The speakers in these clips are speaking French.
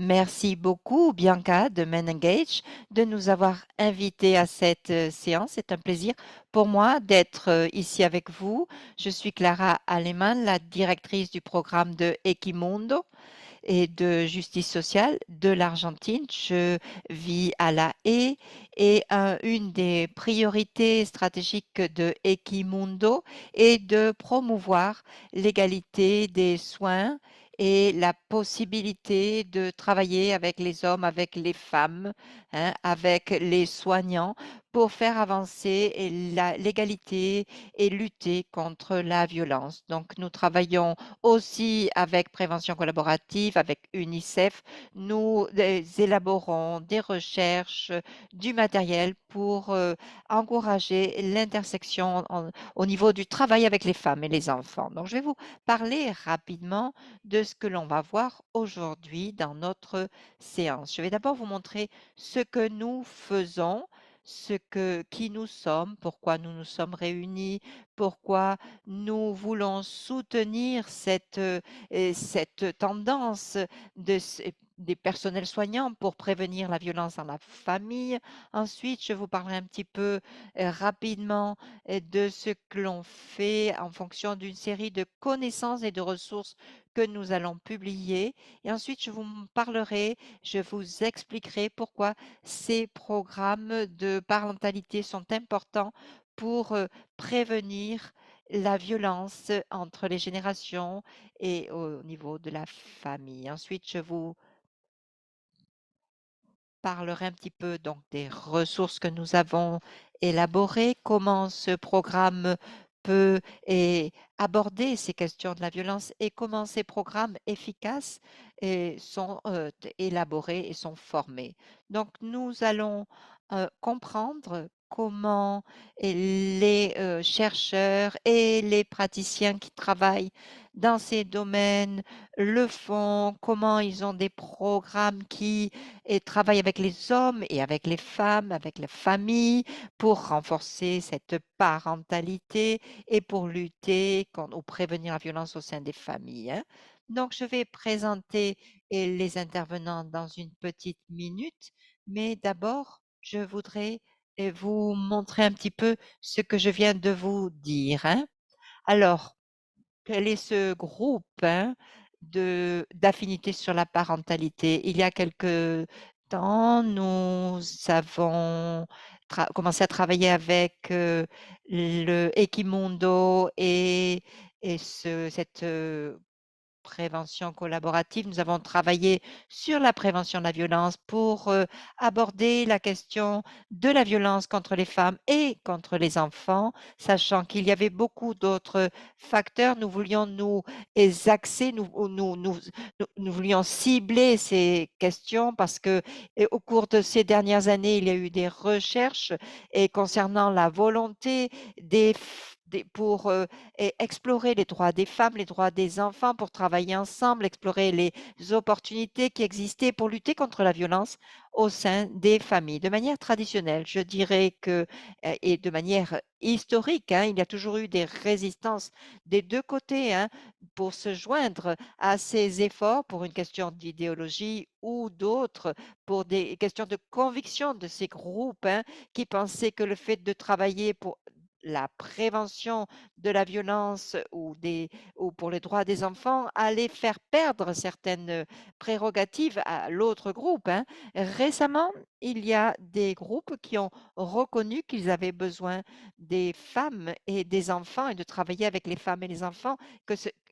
Merci beaucoup, Bianca de Men Engage, de nous avoir invités à cette séance. C'est un plaisir pour moi d'être ici avec vous. Je suis Clara Aleman, la directrice du programme de Equimundo et de justice sociale de l'Argentine. Je vis à La Haye et une des priorités stratégiques de Equimundo est de promouvoir l'égalité des soins et la possibilité de travailler avec les hommes, avec les femmes, hein, avec les soignants pour faire avancer l'égalité et lutter contre la violence. Donc, nous travaillons aussi avec Prévention collaborative, avec UNICEF. Nous élaborons des recherches, du matériel pour encourager l'intersection au niveau du travail avec les femmes et les enfants. Donc, je vais vous parler rapidement de ce que l'on va voir aujourd'hui dans notre séance. Je vais d'abord vous montrer ce que nous faisons, qui nous sommes, pourquoi nous nous sommes réunis, pourquoi nous voulons soutenir cette tendance des personnels soignants pour prévenir la violence dans la famille. Ensuite, je vous parlerai un petit peu rapidement de ce que l'on fait en fonction d'une série de connaissances et de ressources que nous allons publier. Et ensuite, je vous expliquerai pourquoi ces programmes de parentalité sont importants pour prévenir la violence entre les générations et au niveau de la famille. Ensuite, je vous parlerai un petit peu donc des ressources que nous avons élaborées, comment ce programme peut aborder ces questions de la violence et comment ces programmes efficaces sont élaborés et sont formés. Donc, nous allons comprendre comment les chercheurs et les praticiens qui travaillent dans ces domaines le font, comment ils ont des programmes qui et travaille avec les hommes et avec les femmes, avec la famille, pour renforcer cette parentalité et pour lutter ou prévenir la violence au sein des familles, hein. Donc, je vais présenter les intervenants dans une petite minute, mais d'abord, je voudrais vous montrer un petit peu ce que je viens de vous dire, hein. Alors, quel est ce groupe, hein, d'affinité sur la parentalité? Il y a quelque temps, nous avons commencé à travailler avec le Equimundo et cette prévention collaborative. Nous avons travaillé sur la prévention de la violence pour aborder la question de la violence contre les femmes et contre les enfants, sachant qu'il y avait beaucoup d'autres facteurs. Nous voulions nous axer, nous voulions cibler ces questions parce que au cours de ces dernières années, il y a eu des recherches et concernant la volonté pour explorer les droits des femmes, les droits des enfants, pour travailler ensemble, explorer les opportunités qui existaient pour lutter contre la violence au sein des familles. De manière traditionnelle, je dirais que, et de manière historique, hein, il y a toujours eu des résistances des deux côtés, hein, pour se joindre à ces efforts pour une question d'idéologie ou d'autres, pour des questions de conviction de ces groupes, hein, qui pensaient que le fait de travailler pour la prévention de la violence ou pour les droits des enfants allait faire perdre certaines prérogatives à l'autre groupe, hein. Récemment, il y a des groupes qui ont reconnu qu'ils avaient besoin des femmes et des enfants et de travailler avec les femmes et les enfants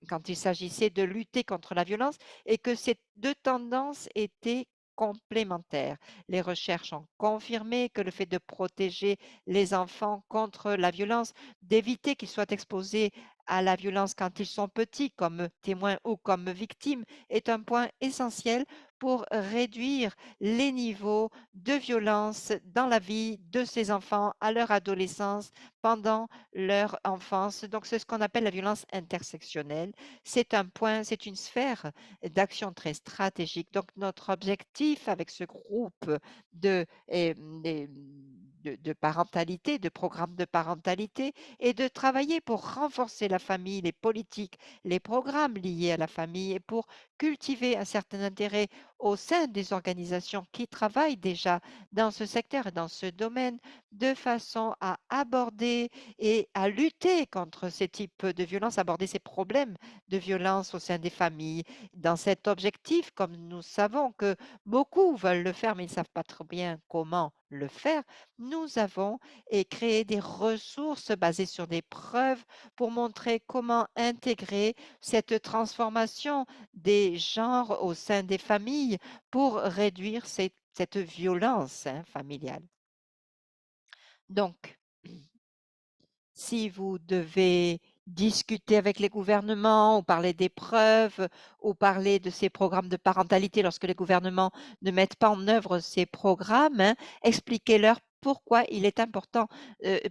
quand il s'agissait de lutter contre la violence et que ces deux tendances étaient complémentaires. Les recherches ont confirmé que le fait de protéger les enfants contre la violence, d'éviter qu'ils soient exposés à la violence quand ils sont petits, comme témoins ou comme victimes, est un point essentiel pour réduire les niveaux de violence dans la vie de ces enfants à leur adolescence, pendant leur enfance. Donc, c'est ce qu'on appelle la violence intersectionnelle. C'est une sphère d'action très stratégique. Donc, notre objectif avec ce groupe de, eh, eh, de parentalité, de programme de parentalité, et de travailler pour renforcer la famille, les politiques, les programmes liés à la famille et pour cultiver un certain intérêt au sein des organisations qui travaillent déjà dans ce secteur et dans ce domaine, de façon à aborder et à lutter contre ces types de violences, aborder ces problèmes de violence au sein des familles. Dans cet objectif, comme nous savons que beaucoup veulent le faire, mais ils ne savent pas très bien comment le faire, nous avons créé des ressources basées sur des preuves pour montrer comment intégrer cette transformation des genres au sein des familles pour réduire cette violence familiale. Donc, si vous devez discuter avec les gouvernements ou parler des preuves ou parler de ces programmes de parentalité lorsque les gouvernements ne mettent pas en œuvre ces programmes, expliquez-leur pourquoi il est important,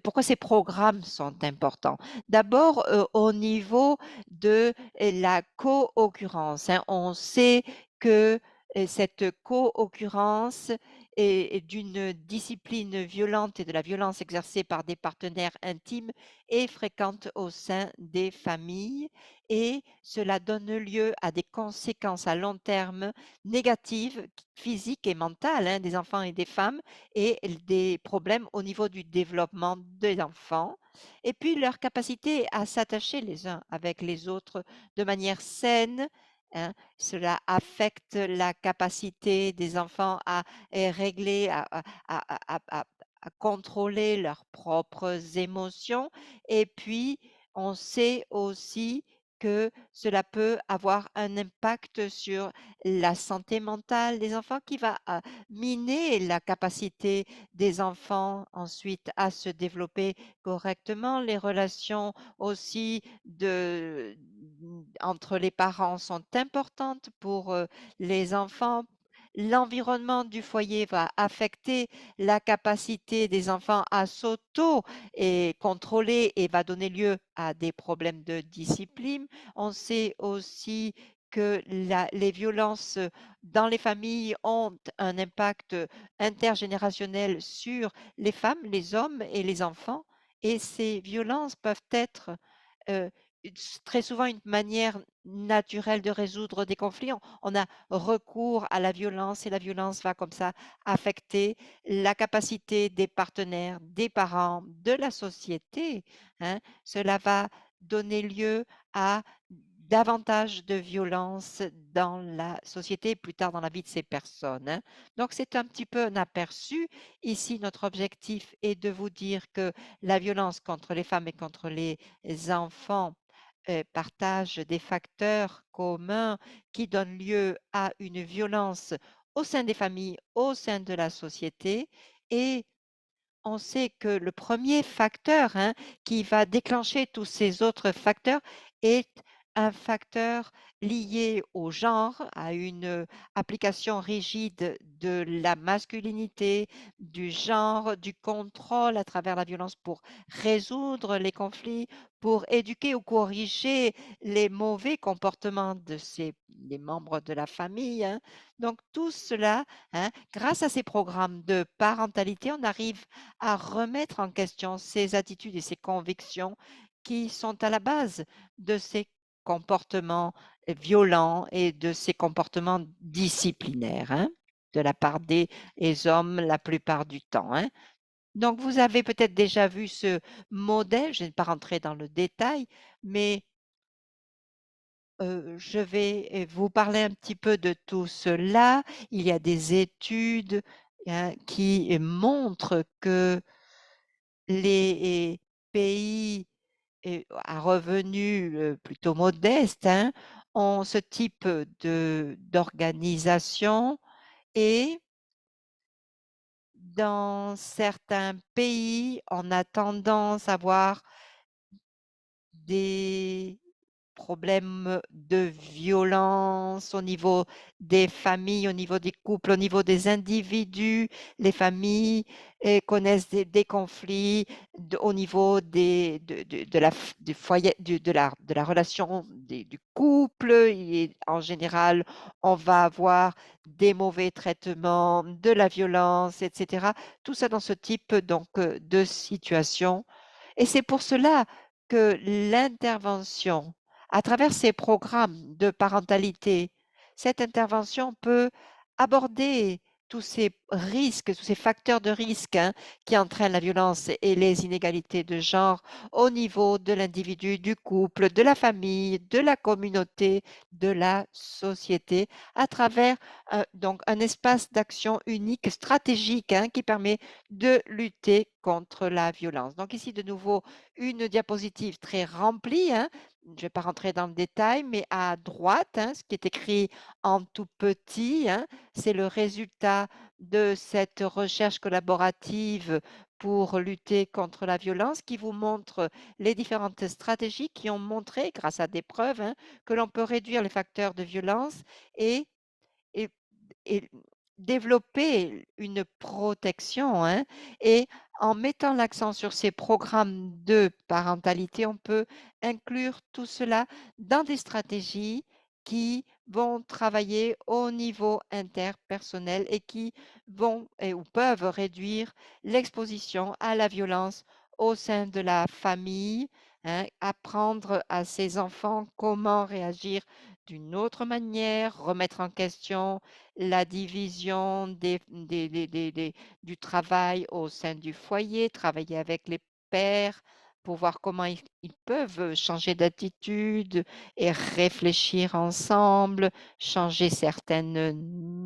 pourquoi ces programmes sont importants. D'abord, au niveau de la co-occurrence, on sait que cette co-occurrence et d'une discipline violente et de la violence exercée par des partenaires intimes est fréquente au sein des familles et cela donne lieu à des conséquences à long terme négatives, physiques et mentales, des enfants et des femmes et des problèmes au niveau du développement des enfants et puis leur capacité à s'attacher les uns avec les autres de manière saine. Cela affecte la capacité des enfants à régler, à contrôler leurs propres émotions et puis on sait aussi que cela peut avoir un impact sur la santé mentale des enfants qui va, miner la capacité des enfants ensuite à se développer correctement. Les relations aussi entre les parents sont importantes pour, les enfants. L'environnement du foyer va affecter la capacité des enfants à s'auto et contrôler et va donner lieu à des problèmes de discipline. On sait aussi que les violences dans les familles ont un impact intergénérationnel sur les femmes, les hommes et les enfants. Et ces violences peuvent être euh, très souvent une manière naturelle de résoudre des conflits. On a recours à la violence et la violence va comme ça affecter la capacité des partenaires, des parents, de la société. Cela va donner lieu à davantage de violence dans la société, plus tard dans la vie de ces personnes. Donc, c'est un petit peu un aperçu. Ici, notre objectif est de vous dire que la violence contre les femmes et contre les enfants partagent des facteurs communs qui donnent lieu à une violence au sein des familles, au sein de la société. Et on sait que le premier facteur, qui va déclencher tous ces autres facteurs est un facteur lié au genre, à une, application rigide de la masculinité, du genre, du contrôle à travers la violence pour résoudre les conflits, pour éduquer ou corriger les mauvais comportements de les membres de la famille, Donc tout cela, grâce à ces programmes de parentalité, on arrive à remettre en question ces attitudes et ces convictions qui sont à la base de ces comportements violents et de ces comportements disciplinaires, de la part des hommes la plupart du temps. Donc, vous avez peut-être déjà vu ce modèle, je ne vais pas rentrer dans le détail, mais je vais vous parler un petit peu de tout cela. Il y a des études qui montrent que les pays à revenus plutôt modestes ont ce type d'organisation et dans certains pays, on a tendance à voir des problèmes de violence au niveau des familles, au niveau des couples, au niveau des individus. Les familles connaissent des conflits au niveau de du foyer, de la relation du couple. Et en général, on va avoir des mauvais traitements, de la violence, etc. Tout ça dans ce type donc de situation. Et c'est pour cela que l'intervention à travers ces programmes de parentalité, cette intervention peut aborder tous ces risques, tous ces facteurs de risque, hein, qui entraînent la violence et les inégalités de genre au niveau de l'individu, du couple, de la famille, de la communauté, de la société, à travers donc un espace d'action unique, stratégique, hein, qui permet de lutter contre la violence. Donc ici, de nouveau, une diapositive très remplie, hein. Je ne vais pas rentrer dans le détail, mais à droite, hein, ce qui est écrit en tout petit, hein, c'est le résultat de cette recherche collaborative pour lutter contre la violence qui vous montre les différentes stratégies qui ont montré, grâce à des preuves, hein, que l'on peut réduire les facteurs de violence et et et développer une protection, hein, et en mettant l'accent sur ces programmes de parentalité, on peut inclure tout cela dans des stratégies qui vont travailler au niveau interpersonnel et qui vont ou peuvent réduire l'exposition à la violence au sein de la famille, hein. Apprendre à ses enfants comment réagir d'une autre manière, remettre en question la division du travail au sein du foyer, travailler avec les pères pour voir comment ils peuvent changer d'attitude et réfléchir ensemble, changer certaines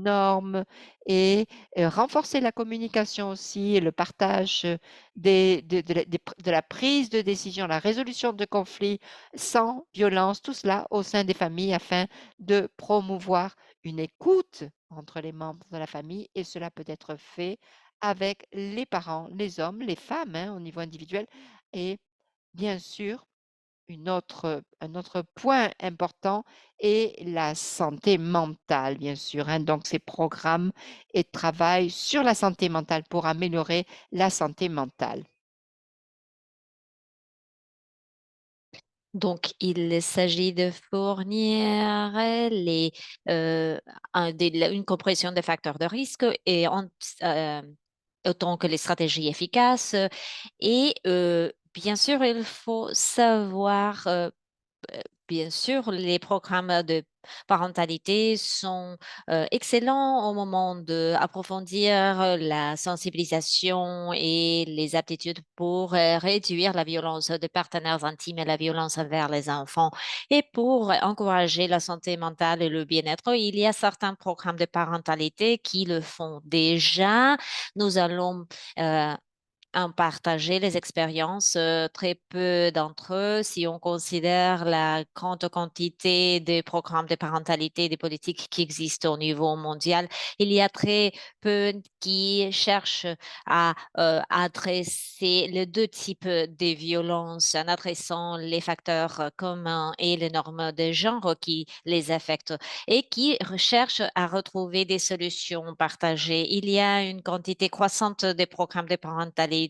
normes et renforcer la communication aussi et le partage de la prise de décision, la résolution de conflits sans violence, tout cela au sein des familles afin de promouvoir une écoute entre les membres de la famille et cela peut être fait avec les parents, les hommes, les femmes, hein, au niveau individuel et bien sûr un autre point important est la santé mentale, bien sûr, hein. Donc ces programmes et travaillent sur la santé mentale pour améliorer la santé mentale. Donc, il s'agit de fournir euh, une compréhension des facteurs de risque et euh, autant que les stratégies efficaces. Et bien sûr, il faut savoir bien sûr, les programmes de parentalité sont excellents au moment d'approfondir la sensibilisation et les aptitudes pour réduire la violence des partenaires intimes et la violence envers les enfants. Et pour encourager la santé mentale et le bien-être, il y a certains programmes de parentalité qui le font déjà. Nous allons euh, en partager les expériences, très peu d'entre eux, si on considère la grande quantité de programmes de parentalité et des politiques qui existent au niveau mondial. Il y a très peu qui cherchent à adresser les deux types de violences en adressant les facteurs communs et les normes de genre qui les affectent et qui recherchent à retrouver des solutions partagées. Il y a une quantité croissante de programmes de parentalité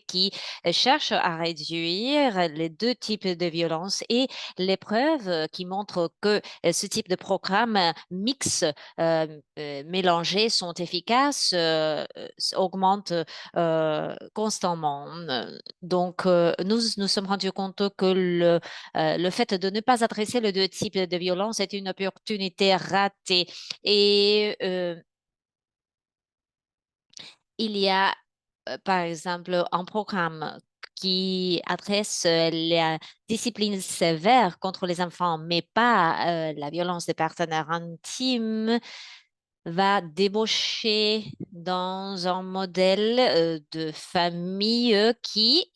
qui cherchent à réduire les deux types de violences et les preuves qui montrent que ce type de programme mix mélangés sont efficaces augmentent constamment. Donc, nous sommes rendus compte que le fait de ne pas adresser les deux types de violence est une opportunité ratée. Et il y a, par exemple, un programme qui adresse la discipline sévère contre les enfants, mais pas la violence des partenaires intimes, va débaucher dans un modèle de famille qui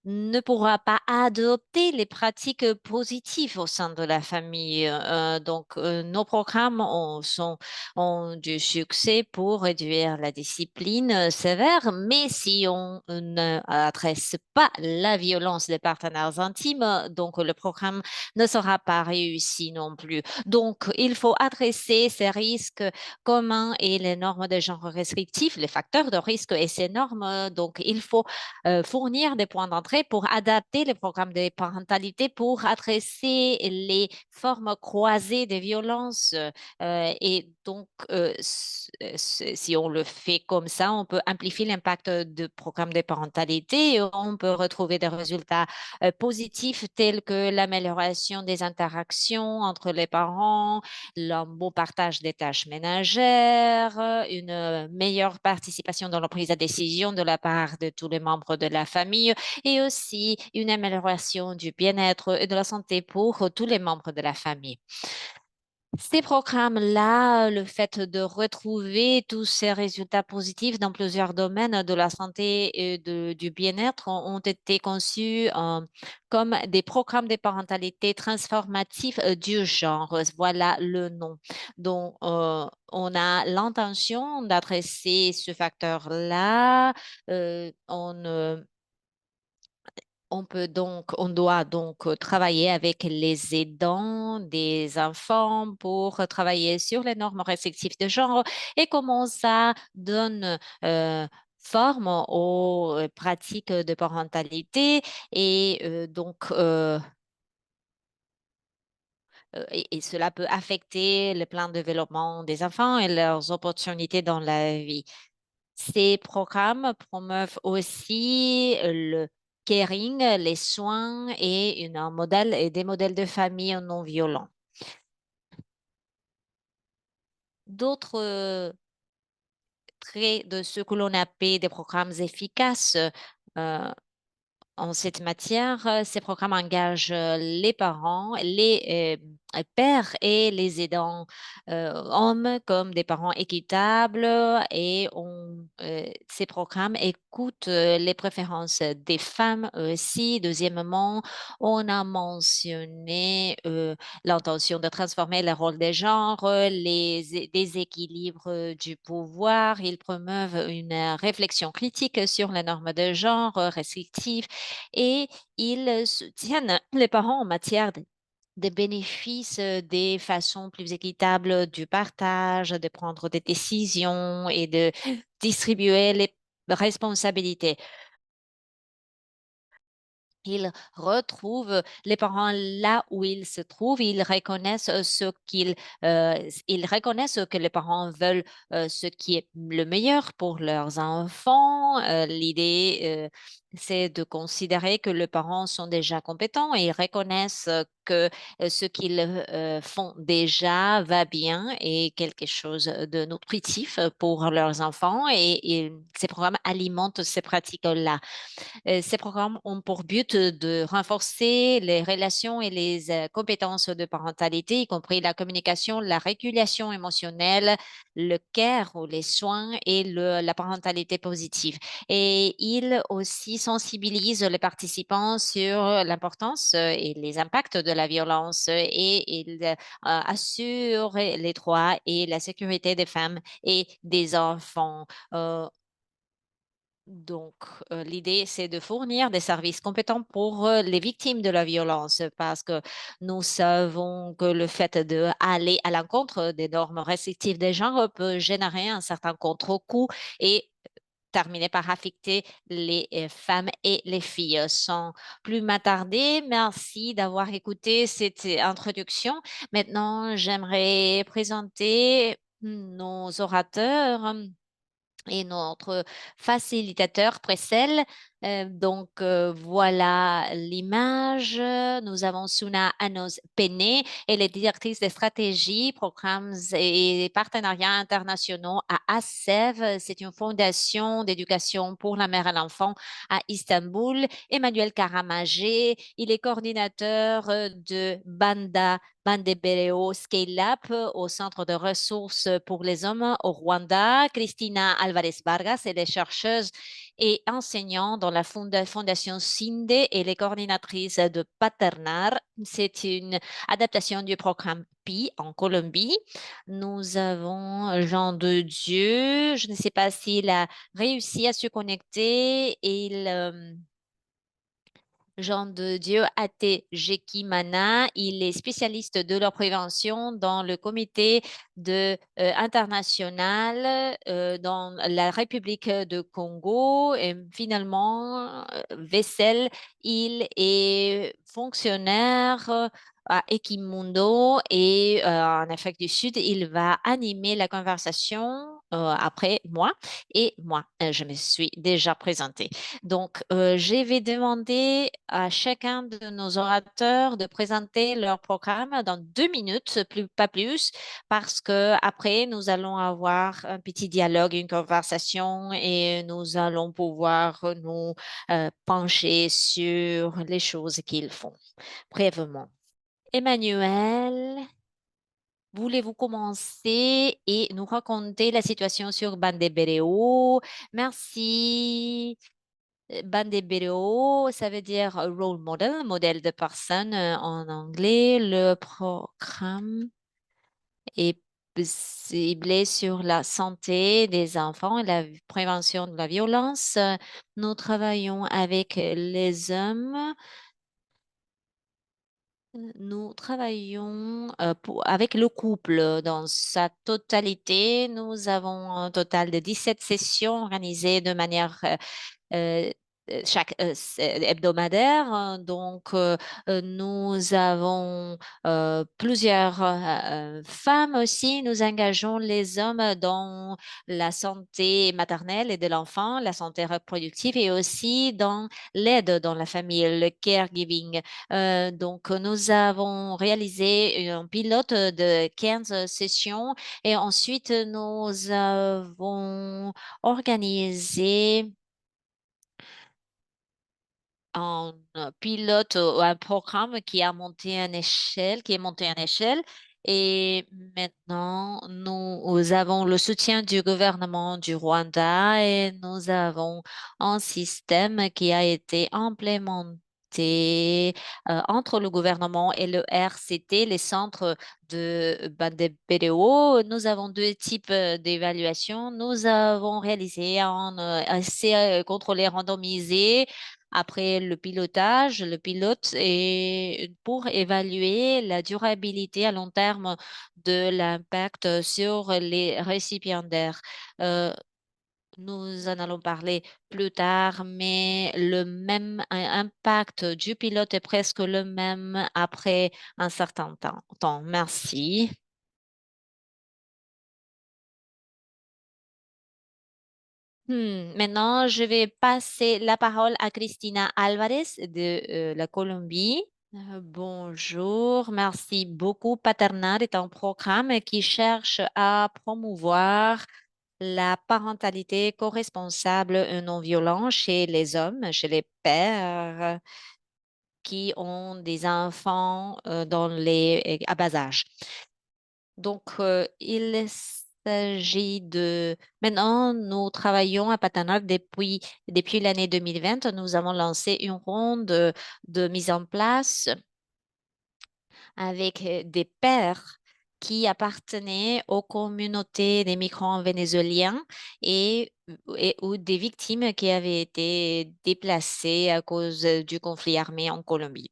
ne pourra pas adopter les pratiques positives au sein de la famille. Donc, nos programmes ont du succès pour réduire la discipline sévère, mais si on n'adresse pas la violence des partenaires intimes, donc le programme ne sera pas réussi non plus. Donc, il faut adresser ces risques communs et les normes de genre restrictifs, les facteurs de risque et ces normes. Donc, il faut fournir des points d'entrée prêt pour adapter les programmes de parentalité pour adresser les formes croisées de violence. Et donc, si on le fait comme ça, on peut amplifier l'impact de programmes de parentalité et on peut retrouver des résultats positifs tels que l'amélioration des interactions entre les parents, un bon partage des tâches ménagères, une meilleure participation dans la prise de décision de la part de tous les membres de la famille et aussi une amélioration du bien-être et de la santé pour tous les membres de la famille. Ces programmes-là, le fait de retrouver tous ces résultats positifs dans plusieurs domaines de la santé et du bien-être ont été conçus comme des programmes de parentalité transformatifs du genre. Voilà le nom. Donc, on a l'intention d'adresser ce facteur-là. On doit donc travailler avec les aidants des enfants pour travailler sur les normes restrictives de genre et comment ça donne forme aux pratiques de parentalité et cela peut affecter le plan de développement des enfants et leurs opportunités dans la vie. Ces programmes promeuvent aussi le caring, les soins et des modèles de famille non violents. D'autres traits de ce que l'on appelle des programmes efficaces euh, en cette matière, ces programmes engagent les parents, les pères et les aidants, hommes comme des parents équitables ces programmes écoutent les préférences des femmes aussi. Deuxièmement, on a mentionné l'intention de transformer le rôle des genres, les déséquilibres du pouvoir. Ils promeuvent une réflexion critique sur les normes de genre restrictives et ils soutiennent les parents en matière des bénéfices, des façons plus équitables du partage, de prendre des décisions et de distribuer les responsabilités. Ils retrouvent les parents là où ils se trouvent. Ils reconnaissent que les parents veulent ce qui est le meilleur pour leurs enfants. L'idée, c'est de considérer que les parents sont déjà compétents et ils reconnaissent que ce qu'ils font déjà va bien et quelque chose de nutritif pour leurs enfants et ces programmes alimentent ces pratiques-là. Ces programmes ont pour but de renforcer les relations et les compétences de parentalité, y compris la communication, la régulation émotionnelle, le care ou les soins et la parentalité positive. Et ils aussi sensibilisent les participants sur l'importance et les impacts de la violence et ils assurent les droits et la sécurité des femmes et des enfants. Donc, l'idée, c'est de fournir des services compétents pour les victimes de la violence parce que nous savons que le fait d'aller à l'encontre des normes restrictives des genres peut générer un certain contre-coup et terminer par affecter les femmes et les filles. Sans plus m'attarder, merci d'avoir écouté cette introduction. Maintenant, j'aimerais présenter nos orateurs et notre facilitateur Pressel. Voilà l'image. Nous avons Suna Anos Pene, elle est directrice des stratégies, programmes et partenariats internationaux à ASEV. C'est une fondation d'éducation pour la mère et l'enfant à Istanbul. Emmanuel Karamagé, il est coordinateur de Bandebereo Scale Up au Centre de ressources pour les hommes au Rwanda. Christina Alvarez Vargas, elle est chercheuse et enseignante dans la Fondation Cinde et les coordinatrices de Paternar. C'est une adaptation du programme PI en Colombie. Nous avons Jean de Dieu. Je ne sais pas s'il a réussi à se connecter. Jean de Dieu Ate Jekimana, il est spécialiste de la prévention dans le comité international dans la République de Congo. Et finalement, Vessel, il est fonctionnaire à Equimundo et en Afrique du Sud, il va animer la conversation après moi et moi. Je me suis déjà présentée. Donc, je vais demander à chacun de nos orateurs de présenter leur programme dans 2 minutes, pas plus, parce que après, nous allons avoir un petit dialogue, une conversation et nous allons pouvoir nous pencher sur les choses qu'ils font brièvement. Emmanuel, voulez-vous commencer et nous raconter la situation sur Bandebéreo? Merci. Bandebéreo, ça veut dire role model, modèle de personne en anglais. Le programme est ciblé sur la santé des enfants et la prévention de la violence. Nous travaillons avec les hommes. Nous travaillons avec le couple dans sa totalité. Nous avons un total de 17 sessions organisées de manière euh, hebdomadaire. Donc, nous avons plusieurs femmes aussi. Nous engageons les hommes dans la santé maternelle et de l'enfant, la santé reproductive et aussi dans l'aide dans la famille, le caregiving. Donc, nous avons réalisé un pilote de 15 sessions et ensuite nous avons organisé un pilote ou un programme qui a monté en échelle, qui est monté en échelle. Et maintenant, nous avons le soutien du gouvernement du Rwanda et nous avons un système qui a été implémenté entre le gouvernement et le RCT, les centres de BDO. Nous avons deux types d'évaluation. Nous avons réalisé un essai contrôlé randomisé après le pilotage, le pilote est pour évaluer la durabilité à long terme de l'impact sur les récipiendaires. Euh, Nous en allons parler plus tard, mais le même impact du pilote est presque le même après un certain temps. Merci. Maintenant, je vais passer la parole à Cristina Alvarez de la Colombie. Bonjour, merci beaucoup. Paternal est un programme qui cherche à promouvoir la parentalité co-responsable et non violente chez les hommes, chez les pères qui ont des enfants à bas âge. Donc, il s'agit de... Maintenant, nous travaillons à Patanac depuis l'année 2020. Nous avons lancé une ronde de mise en place avec des pères qui appartenaient aux communautés des migrants vénézuéliens ou des victimes qui avaient été déplacées à cause du conflit armé en Colombie.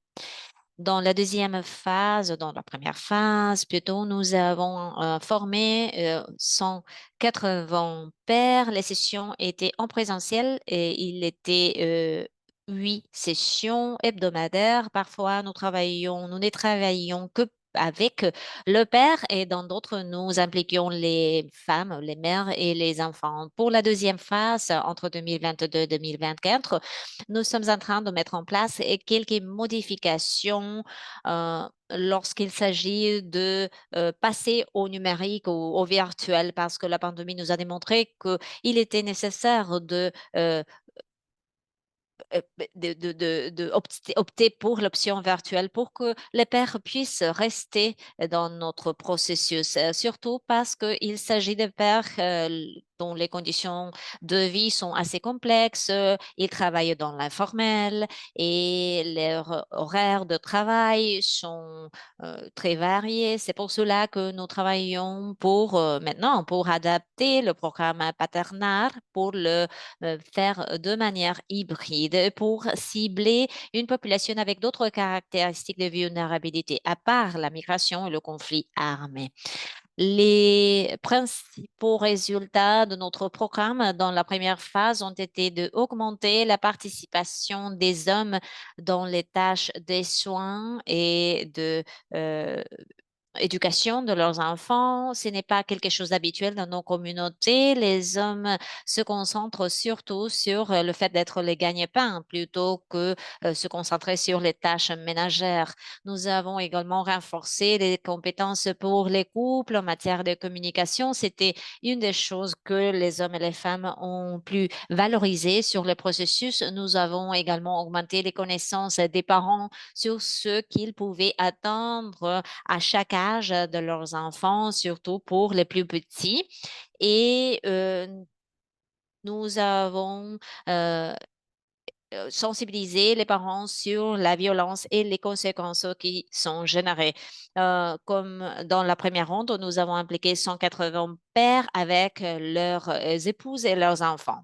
Dans la deuxième phase, dans la première phase, plutôt, nous avons formé 180 pairs. Les sessions étaient en présentiel et il était 8 sessions hebdomadaires. Parfois, nous ne travaillions que avec le père et dans d'autres, nous impliquions les femmes, les mères et les enfants. Pour la deuxième phase, entre 2022 et 2024, nous sommes en train de mettre en place quelques modifications lorsqu'il s'agit de passer au numérique ou au virtuel parce que la pandémie nous a démontré qu'il était nécessaire opter pour l'option virtuelle pour que les pères puissent rester dans notre processus, surtout parce qu'il s'agit de pères dont les conditions de vie sont assez complexes. Ils travaillent dans l'informel et leurs horaires de travail sont très variés. C'est pour cela que nous travaillons maintenant pour adapter le programme Paternar pour le faire de manière hybride pour cibler une population avec d'autres caractéristiques de vulnérabilité, à part la migration et le conflit armé. Les principaux résultats de notre programme dans la première phase ont été d'augmenter la participation des hommes dans les tâches des soins et de éducation de leurs enfants. Ce n'est pas quelque chose d'habituel dans nos communautés. Les hommes se concentrent surtout sur le fait d'être les gagne-pains plutôt que se concentrer sur les tâches ménagères. Nous avons également renforcé les compétences pour les couples en matière de communication. C'était une des choses que les hommes et les femmes ont pu valoriser sur le processus. Nous avons également augmenté les connaissances des parents sur ce qu'ils pouvaient attendre à chaque âge de leurs enfants, surtout pour les plus petits. Et nous avons euh, sensibilisé les parents sur la violence et les conséquences qui sont générées. Comme dans la première ronde, nous avons impliqué 180 pères avec leurs épouses et leurs enfants.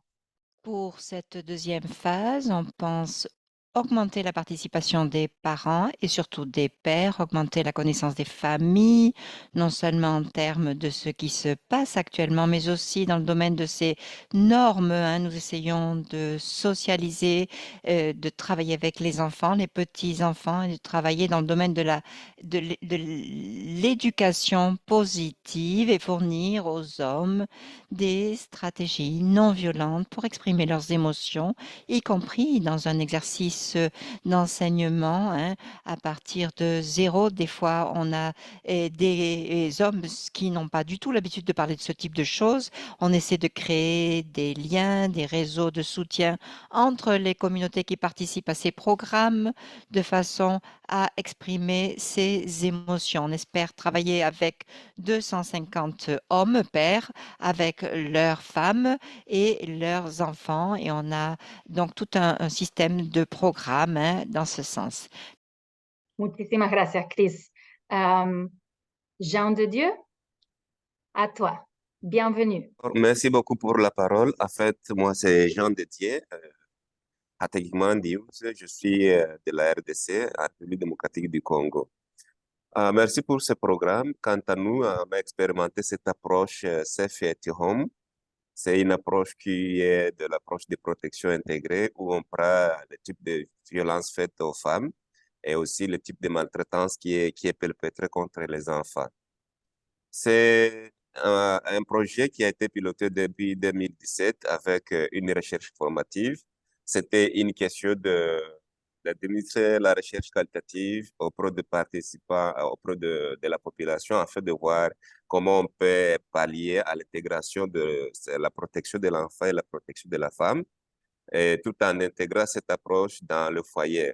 Pour cette deuxième phase, on pense augmenter la participation des parents et surtout des pères, augmenter la connaissance des familles, non seulement en termes de ce qui se passe actuellement, mais aussi dans le domaine de ces normes, hein. Nous essayons de socialiser, de travailler avec les enfants, les petits-enfants, et de travailler dans le domaine de l'éducation positive et fournir aux hommes des stratégies non violentes pour exprimer leurs émotions, y compris dans un exercice d'enseignement, hein, à partir de zéro. Des fois, on a des hommes qui n'ont pas du tout l'habitude de parler de ce type de choses. On essaie de créer des liens, des réseaux de soutien entre les communautés qui participent à ces programmes de façon à exprimer ses émotions. On espère travailler avec 250 hommes, pères, avec leurs femmes et leurs enfants. Et on a donc tout un système de programme, hein, dans ce sens. Muchísimas gracias, Chris. Jean de Dieu, à toi. Bienvenue. Merci beaucoup pour la parole. En fait, moi, c'est Jean Détier, pratiquement Diouf. Je suis de la RDC, République démocratique du Congo. Merci pour ce programme. Quant à nous, on a expérimenté cette approche Safe at Home. C'est une approche qui est de l'approche de protection intégrée où on prend le type de violence faite aux femmes et aussi le type de maltraitance qui est perpétré contre les enfants. C'est un projet qui a été piloté depuis 2017 avec une recherche formative. C'était une question d'administrer la recherche qualitative auprès de participants, auprès de la population, afin de voir comment on peut pallier à l'intégration de la protection de l'enfant et la protection de la femme, et tout en intégrant cette approche dans le foyer.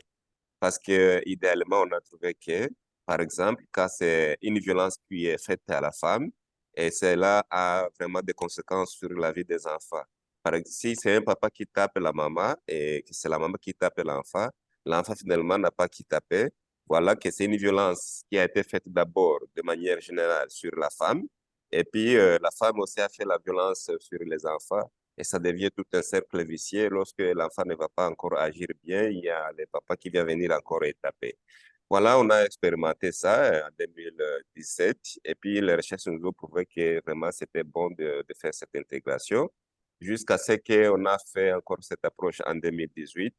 Parce que idéalement, on a trouvé que, par exemple, quand c'est une violence qui est faite à la femme, et cela a vraiment des conséquences sur la vie des enfants. Par exemple, si c'est un papa qui tape la maman et que c'est la maman qui tape l'enfant finalement n'a pas qui taper. Voilà que c'est une violence qui a été faite d'abord de manière générale sur la femme, et puis la femme aussi a fait la violence sur les enfants. Et ça devient tout un cercle vicieux. Lorsque l'enfant ne va pas encore agir bien, il y a le papa qui vient venir encore et taper. Voilà, on a expérimenté ça en 2017. Et puis, les recherches nous ont prouvé que vraiment c'était bon de faire cette intégration. Jusqu'à ce qu'on a fait encore cette approche en 2018.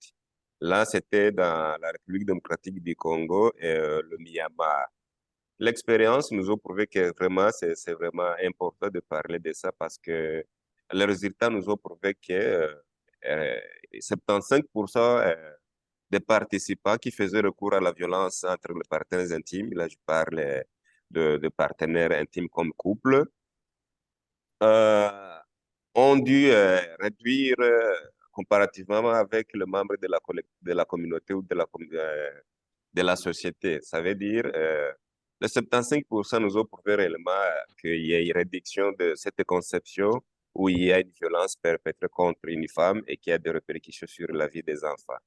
Là, c'était dans la République démocratique du Congo et le Myanmar. L'expérience nous a prouvé que vraiment, c'est vraiment important de parler de ça parce que les résultats nous ont prouvé que euh, 75% des participants qui faisaient recours à la violence entre les partenaires intimes, là je parle de partenaires intimes comme couple, euh, ont dû réduire comparativement avec le membre de la communauté ou de la société. Ça veut dire, les 75% nous ont prouvé réellement qu'il y a une réduction de cette conception où il y a une violence perpétrée contre une femme et qui a des répercussions sur la vie des enfants.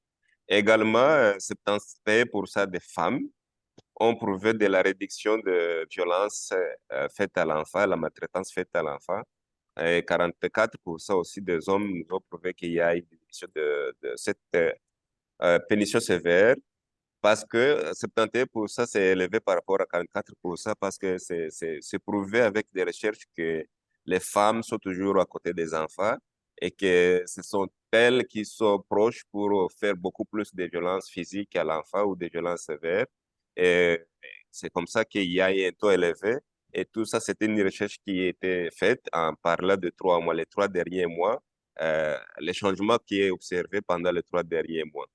Également, 70% des femmes ont prouvé de la réduction de violence faite à l'enfant, la maltraitance faite à l'enfant. Et 44% aussi des hommes nous ont prouvé qu'il y a une diminution de cette pénition sévère parce que 71% c'est élevé par rapport à 44% parce que c'est prouvé avec des recherches que les femmes sont toujours à côté des enfants et que ce sont elles qui sont proches pour faire beaucoup plus de violences physiques à l'enfant ou de violences sévères. Et c'est comme ça qu'il y a un taux élevé. Et tout ça, c'était une recherche qui a été faite en parlant de 3 mois, les 3 derniers mois, les changements qui est observé pendant les 3 derniers mois.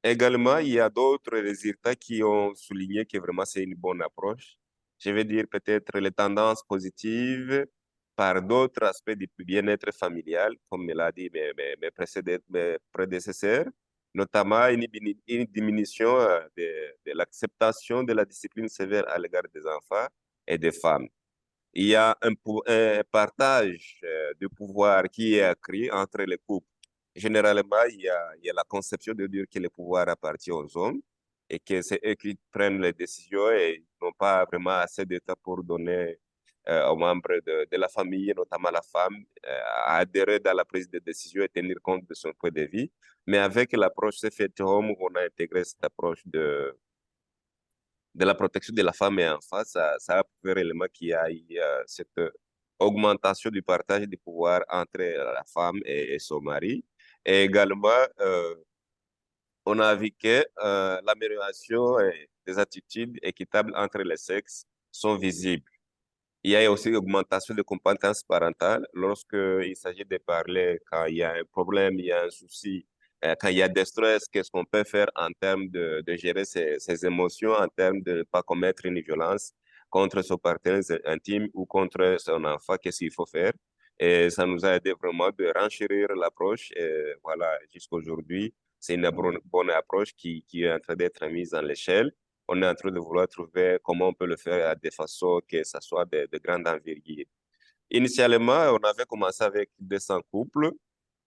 Également, il y a d'autres résultats qui ont souligné que vraiment c'est une bonne approche. Je vais dire peut-être les tendances positives par d'autres aspects du bien-être familial, comme me l'a dit mes prédécesseurs, notamment une diminution de l'acceptation de la discipline sévère à l'égard des enfants et des femmes. Il y a un partage de pouvoir qui est accru entre les couples. Généralement, il y a la conception de dire que le pouvoir appartient aux hommes et que c'est eux qui prennent les décisions et ils n'ont pas vraiment assez de temps pour donner aux membres de la famille, notamment la femme, à adhérer dans la prise de décision et tenir compte de son point de vue. Mais avec l'approche fait home, on a intégré cette approche de la protection de la femme et enfant, ça a prouvé réellement qu'il y a eu cette augmentation du partage du pouvoir entre la femme et son mari. Et également, on a vu que l'amélioration des attitudes équitables entre les sexes sont visibles. Il y a aussi une augmentation de compétences parentales lorsqu'il s'agit de parler quand il y a un problème, il y a un souci, quand il y a des stress, qu'est-ce qu'on peut faire en termes de gérer ses émotions, en termes de ne pas commettre une violence contre son partenaire intime ou contre son enfant, qu'est-ce qu'il faut faire. Et ça nous a aidé vraiment de renchérir l'approche. Et voilà, jusqu'aujourd'hui, c'est une bonne approche qui est en train d'être mise à l'échelle. On est en train de vouloir trouver comment on peut le faire de façon que ça soit de grande envergure. Initialement, on avait commencé avec 200 couples,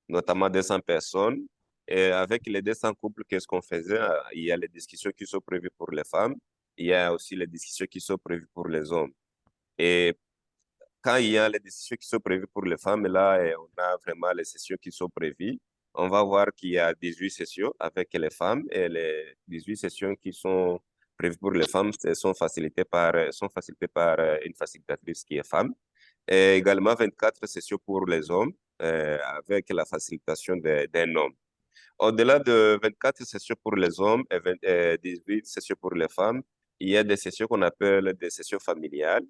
notamment 200 personnes. Et avec les 200 couples, qu'est-ce qu'on faisait? Il y a les discussions qui sont prévues pour les femmes. Il y a aussi les discussions qui sont prévues pour les hommes. Et quand il y a les décisions qui sont prévues pour les femmes, là, on a vraiment les sessions qui sont prévues. On va voir qu'il y a 18 sessions avec les femmes et les 18 sessions qui sont prévues pour les femmes sont facilitées par une facilitatrice qui est femme. Et également 24 sessions pour les hommes avec la facilitation d'un homme. Au-delà de 24 sessions pour les hommes et 18 sessions pour les femmes, il y a des sessions qu'on appelle des sessions familiales.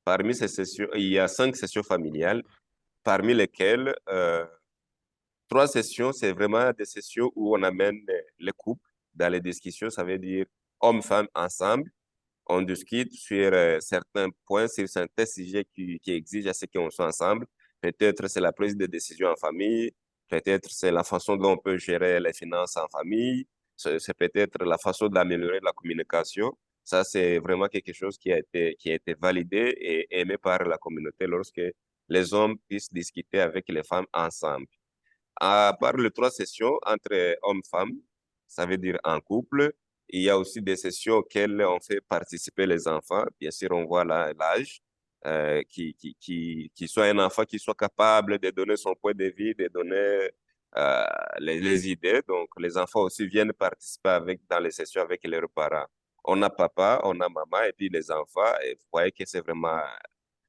Parmi ces sessions, il y a 5 sessions familiales, parmi lesquelles 3 sessions, c'est vraiment des sessions où on amène les couples dans les discussions, ça veut dire hommes-femmes ensemble. On discute sur certains points, sur certains sujets qui exigent à ce qu'on soit ensemble. Peut-être c'est la prise de décision en famille, peut-être c'est la façon dont on peut gérer les finances en famille, c'est peut-être la façon d'améliorer la communication. Ça, c'est vraiment quelque chose qui a été validé et aimé par la communauté lorsque les hommes puissent discuter avec les femmes ensemble. À part les 3 sessions entre hommes-femmes, ça veut dire en couple, il y a aussi des sessions auxquelles on fait participer les enfants. Bien sûr, on voit l'âge, qui soit un enfant qui soit capable de donner son point de vue, de donner les idées. Donc, les enfants aussi viennent participer dans les sessions avec leurs parents. On a papa, on a maman et puis les enfants. Et vous voyez que c'est vraiment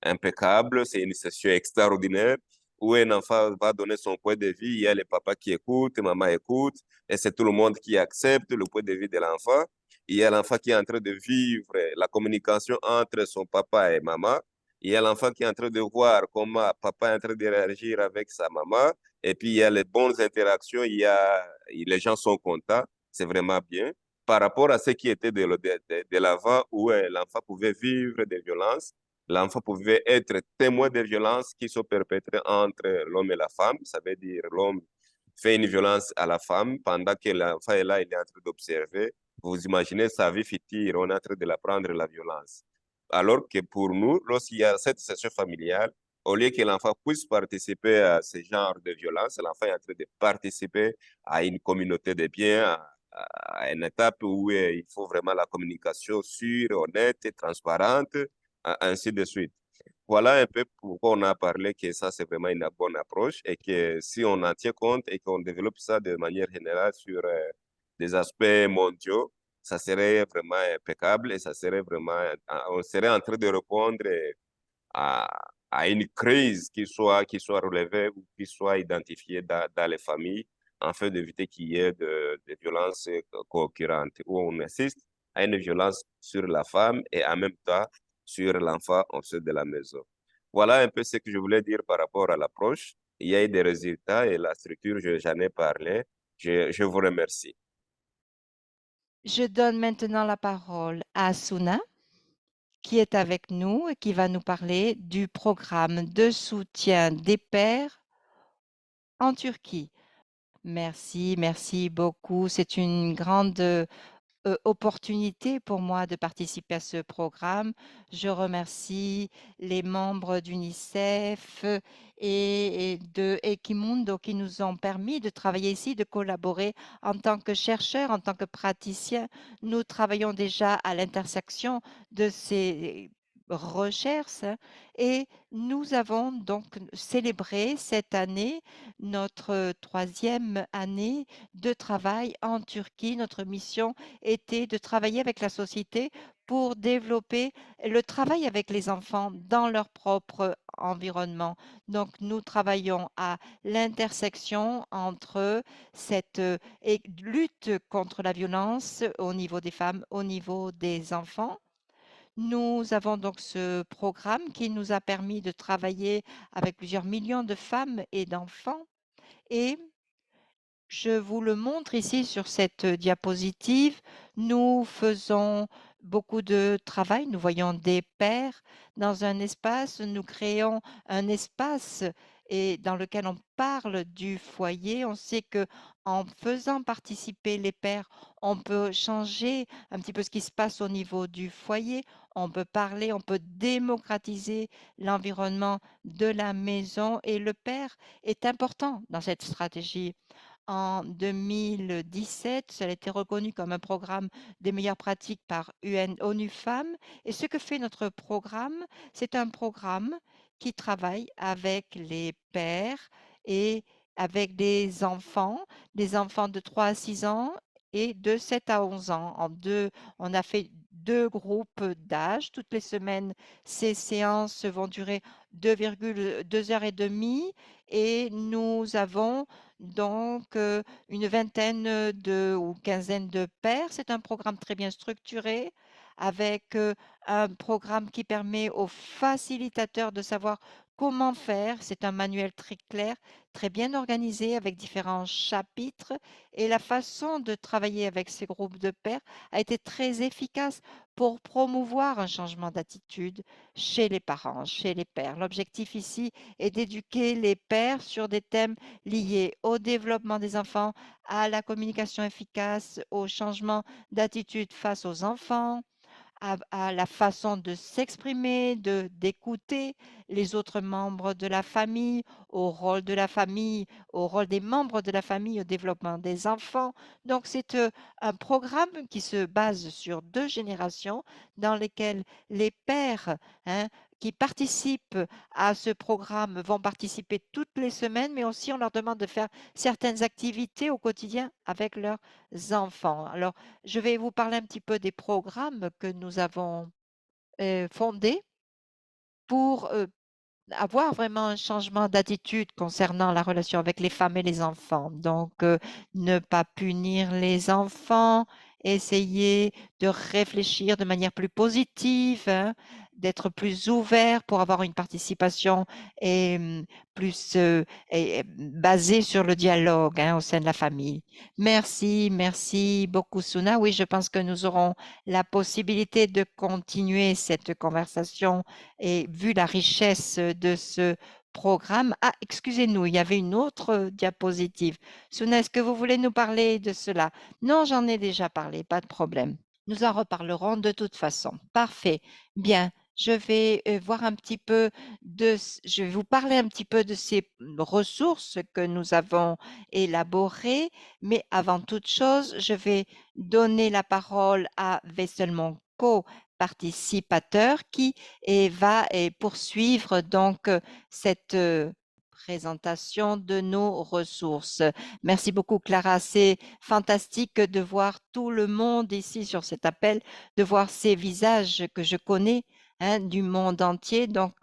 impeccable. C'est une session extraordinaire où un enfant va donner son point de vue. Il y a les papas qui écoutent, maman écoute, et c'est tout le monde qui accepte le point de vue de l'enfant. Il y a l'enfant qui est en train de vivre la communication entre son papa et maman. Il y a l'enfant qui est en train de voir comment papa est en train de réagir avec sa maman. Et puis, il y a les bonnes interactions, les gens sont contents. C'est vraiment bien. Par rapport à ce qui était de l'avant, où l'enfant pouvait vivre des violences, l'enfant pouvait être témoin des violences qui sont perpétrées entre l'homme et la femme. Ça veut dire l'homme fait une violence à la femme pendant que l'enfant est là, il est en train d'observer. Vous imaginez sa vie future, on est en train de l'apprendre la violence. Alors que pour nous, lorsqu'il y a cette session familiale, Au lieu que l'enfant puisse participer à ce genre de violence, l'enfant est en train de participer à une communauté de biens, à une étape où il faut vraiment la communication sûre, honnête, transparente, ainsi de suite. Voilà un peu pourquoi on a parlé que ça, c'est vraiment une bonne approche et que si on en tient compte et qu'on développe ça de manière générale sur des aspects mondiaux, ça serait vraiment impeccable et ça serait vraiment, on serait en train de répondre à, à une crise qui soit relevée ou qui soit identifiée dans les familles afin d'éviter qu'il y ait de violences concurrentes où on assiste à une violence sur la femme et en même temps sur l'enfant au sein de la maison. Voilà un peu ce que je voulais dire par rapport à l'approche. Il y a eu des résultats et la structure, j'en ai parlé. Je vous remercie. Je donne maintenant la parole à Suna, qui est avec nous et qui va nous parler du programme de soutien des pères en Turquie. Merci, merci beaucoup. C'est une grande opportunité pour moi de participer à ce programme. Je remercie les membres d'UNICEF et de Equimundo qui nous ont permis de travailler ici, de collaborer en tant que chercheurs, en tant que praticiens. Nous travaillons déjà à l'intersection de ces recherches et nous avons donc célébré cette année notre 3e année de travail en Turquie. Notre mission était de travailler avec la société pour développer le travail avec les enfants dans leur propre environnement. Donc, nous travaillons à l'intersection entre cette lutte contre la violence au niveau des femmes, au niveau des enfants. Nous avons donc ce programme qui nous a permis de travailler avec plusieurs millions de femmes et d'enfants et je vous le montre ici sur cette diapositive. Nous faisons beaucoup de travail. Nous voyons des pères dans un espace. Nous créons un espace et dans lequel on parle du foyer. On sait que en faisant participer les pères, on peut changer un petit peu ce qui se passe au niveau du foyer. On peut parler, on peut démocratiser l'environnement de la maison et le père est important dans cette stratégie. En 2017, ça a été reconnu comme un programme des meilleures pratiques par ONU Femmes. Et ce que fait notre programme, c'est un programme qui travaille avec les pères et avec des enfants de 3 à 6 ans et de 7 à 11 ans. On a fait 2 groupes d'âge. Toutes les semaines, ces séances vont durer 2 heures et demie et nous avons donc une vingtaine ou quinzaine de pairs. C'est un programme très bien structuré avec un programme qui permet aux facilitateurs de savoir comment faire. C'est un manuel très clair, très bien organisé avec différents chapitres et la façon de travailler avec ces groupes de pairs a été très efficace pour promouvoir un changement d'attitude chez les parents, chez les pères. L'objectif ici est d'éduquer les pères sur des thèmes liés au développement des enfants, à la communication efficace, au changement d'attitude face aux enfants, à la façon de s'exprimer, d'écouter les autres membres de la famille, au rôle de la famille, au rôle des membres de la famille, au développement des enfants. Donc, c'est un programme qui se base sur 2 générations dans lesquelles les pères hein, qui participent à ce programme vont participer toutes les semaines, mais aussi on leur demande de faire certaines activités au quotidien avec leurs enfants. Alors, je vais vous parler un petit peu des programmes que nous avons fondés pour avoir vraiment un changement d'attitude concernant la relation avec les femmes et les enfants. Donc, ne pas punir les enfants, essayer de réfléchir de manière plus positive, hein, d'être plus ouvert pour avoir une participation et plus basée sur le dialogue hein, au sein de la famille. Merci, merci beaucoup Suna. Oui, je pense que nous aurons la possibilité de continuer cette conversation et vu la richesse de ce programme. Ah, excusez-nous, il y avait une autre diapositive. Suna, est-ce que vous voulez nous parler de cela? Non, j'en ai déjà parlé, pas de problème. Nous en reparlerons de toute façon. Parfait. Bien, je vais voir un petit peu je vais vous parler un petit peu de ces ressources que nous avons élaborées, mais avant toute chose, je vais donner la parole à Wesselman co-participateur qui va poursuivre donc cette présentation de nos ressources. Merci beaucoup, Clara. C'est fantastique de voir tout le monde ici sur cet appel, de voir ces visages que je connais du monde entier. Donc,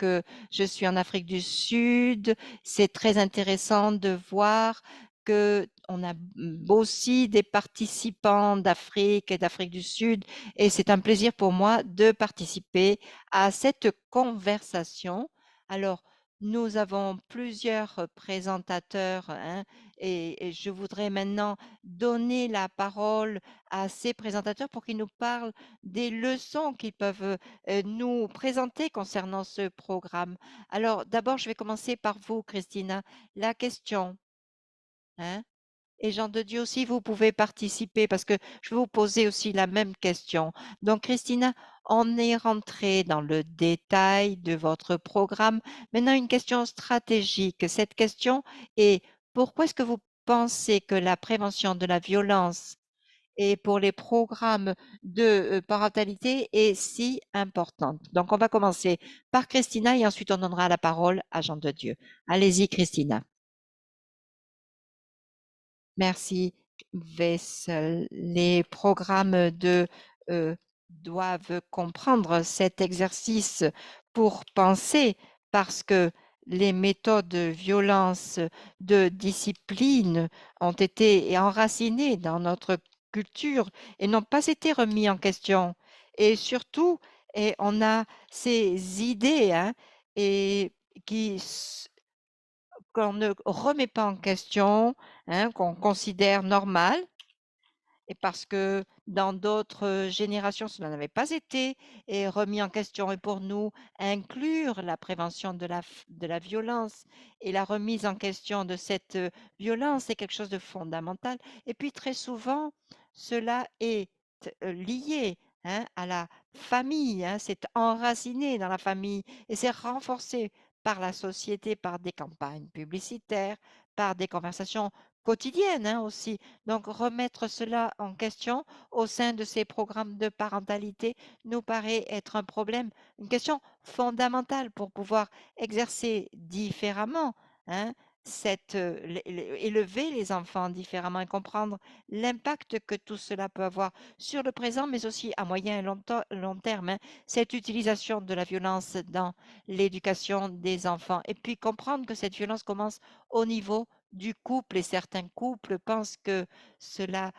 je suis en Afrique du Sud. C'est très intéressant de voir qu'on a aussi des participants d'Afrique et d'Afrique du Sud. Et c'est un plaisir pour moi de participer à cette conversation. Alors, nous avons plusieurs présentateurs et je voudrais maintenant donner la parole à ces présentateurs pour qu'ils nous parlent des leçons qu'ils peuvent nous présenter concernant ce programme. Alors, d'abord, je vais commencer par vous, Christina. La question, hein, et Jean de Dieu aussi, vous pouvez participer parce que je vais vous poser aussi la même question. Donc, Christina, on est rentré dans le détail de votre programme. Maintenant, une question stratégique. Cette question est, pourquoi est-ce que vous pensez que la prévention de la violence et pour les programmes de parentalité est si importante? Donc, on va commencer par Christina et ensuite on donnera la parole à Jean de Dieu. Allez-y, Christina. Merci, Vessel. Les programmes doivent comprendre cet exercice pour penser parce que les méthodes de violence, de discipline ont été enracinées dans notre culture et n'ont pas été remis en question. Et surtout, on a ces idées et qui qu'on ne remet pas en question, qu'on considère normal, et parce que dans d'autres générations, cela n'avait pas été remis en question. Et pour nous, inclure la prévention de la violence et la remise en question de cette violence est quelque chose de fondamental. Et puis très souvent, cela est lié à la famille, c'est enraciné dans la famille et c'est renforcé par la société, par des campagnes publicitaires, par des conversations quotidiennes aussi. Donc, remettre cela en question au sein de ces programmes de parentalité nous paraît être un problème, une question fondamentale pour pouvoir exercer différemment, élever les enfants différemment et comprendre l'impact que tout cela peut avoir sur le présent, mais aussi à moyen et long terme, cette utilisation de la violence dans l'éducation des enfants. Et puis comprendre que cette violence commence au niveau du couple et certains couples pensent que cela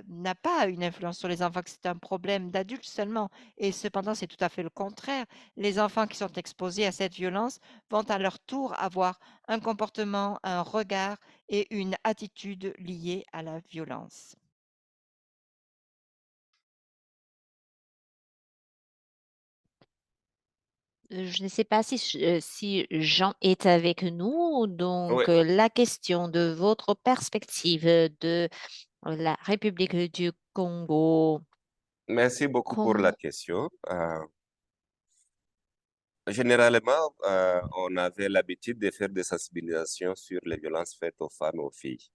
n'a pas une influence sur les enfants, que c'est un problème d'adultes seulement. Et cependant, c'est tout à fait le contraire. Les enfants qui sont exposés à cette violence vont à leur tour avoir un comportement, un regard et une attitude liée à la violence. Je ne sais pas si Jean est avec nous. Oui, Donc, la question de votre perspective de la République du Congo. merci beaucoup pour la Comment, question. Généralement, on avait l'habitude de faire des sensibilisations sur les violences faites aux femmes et aux filles.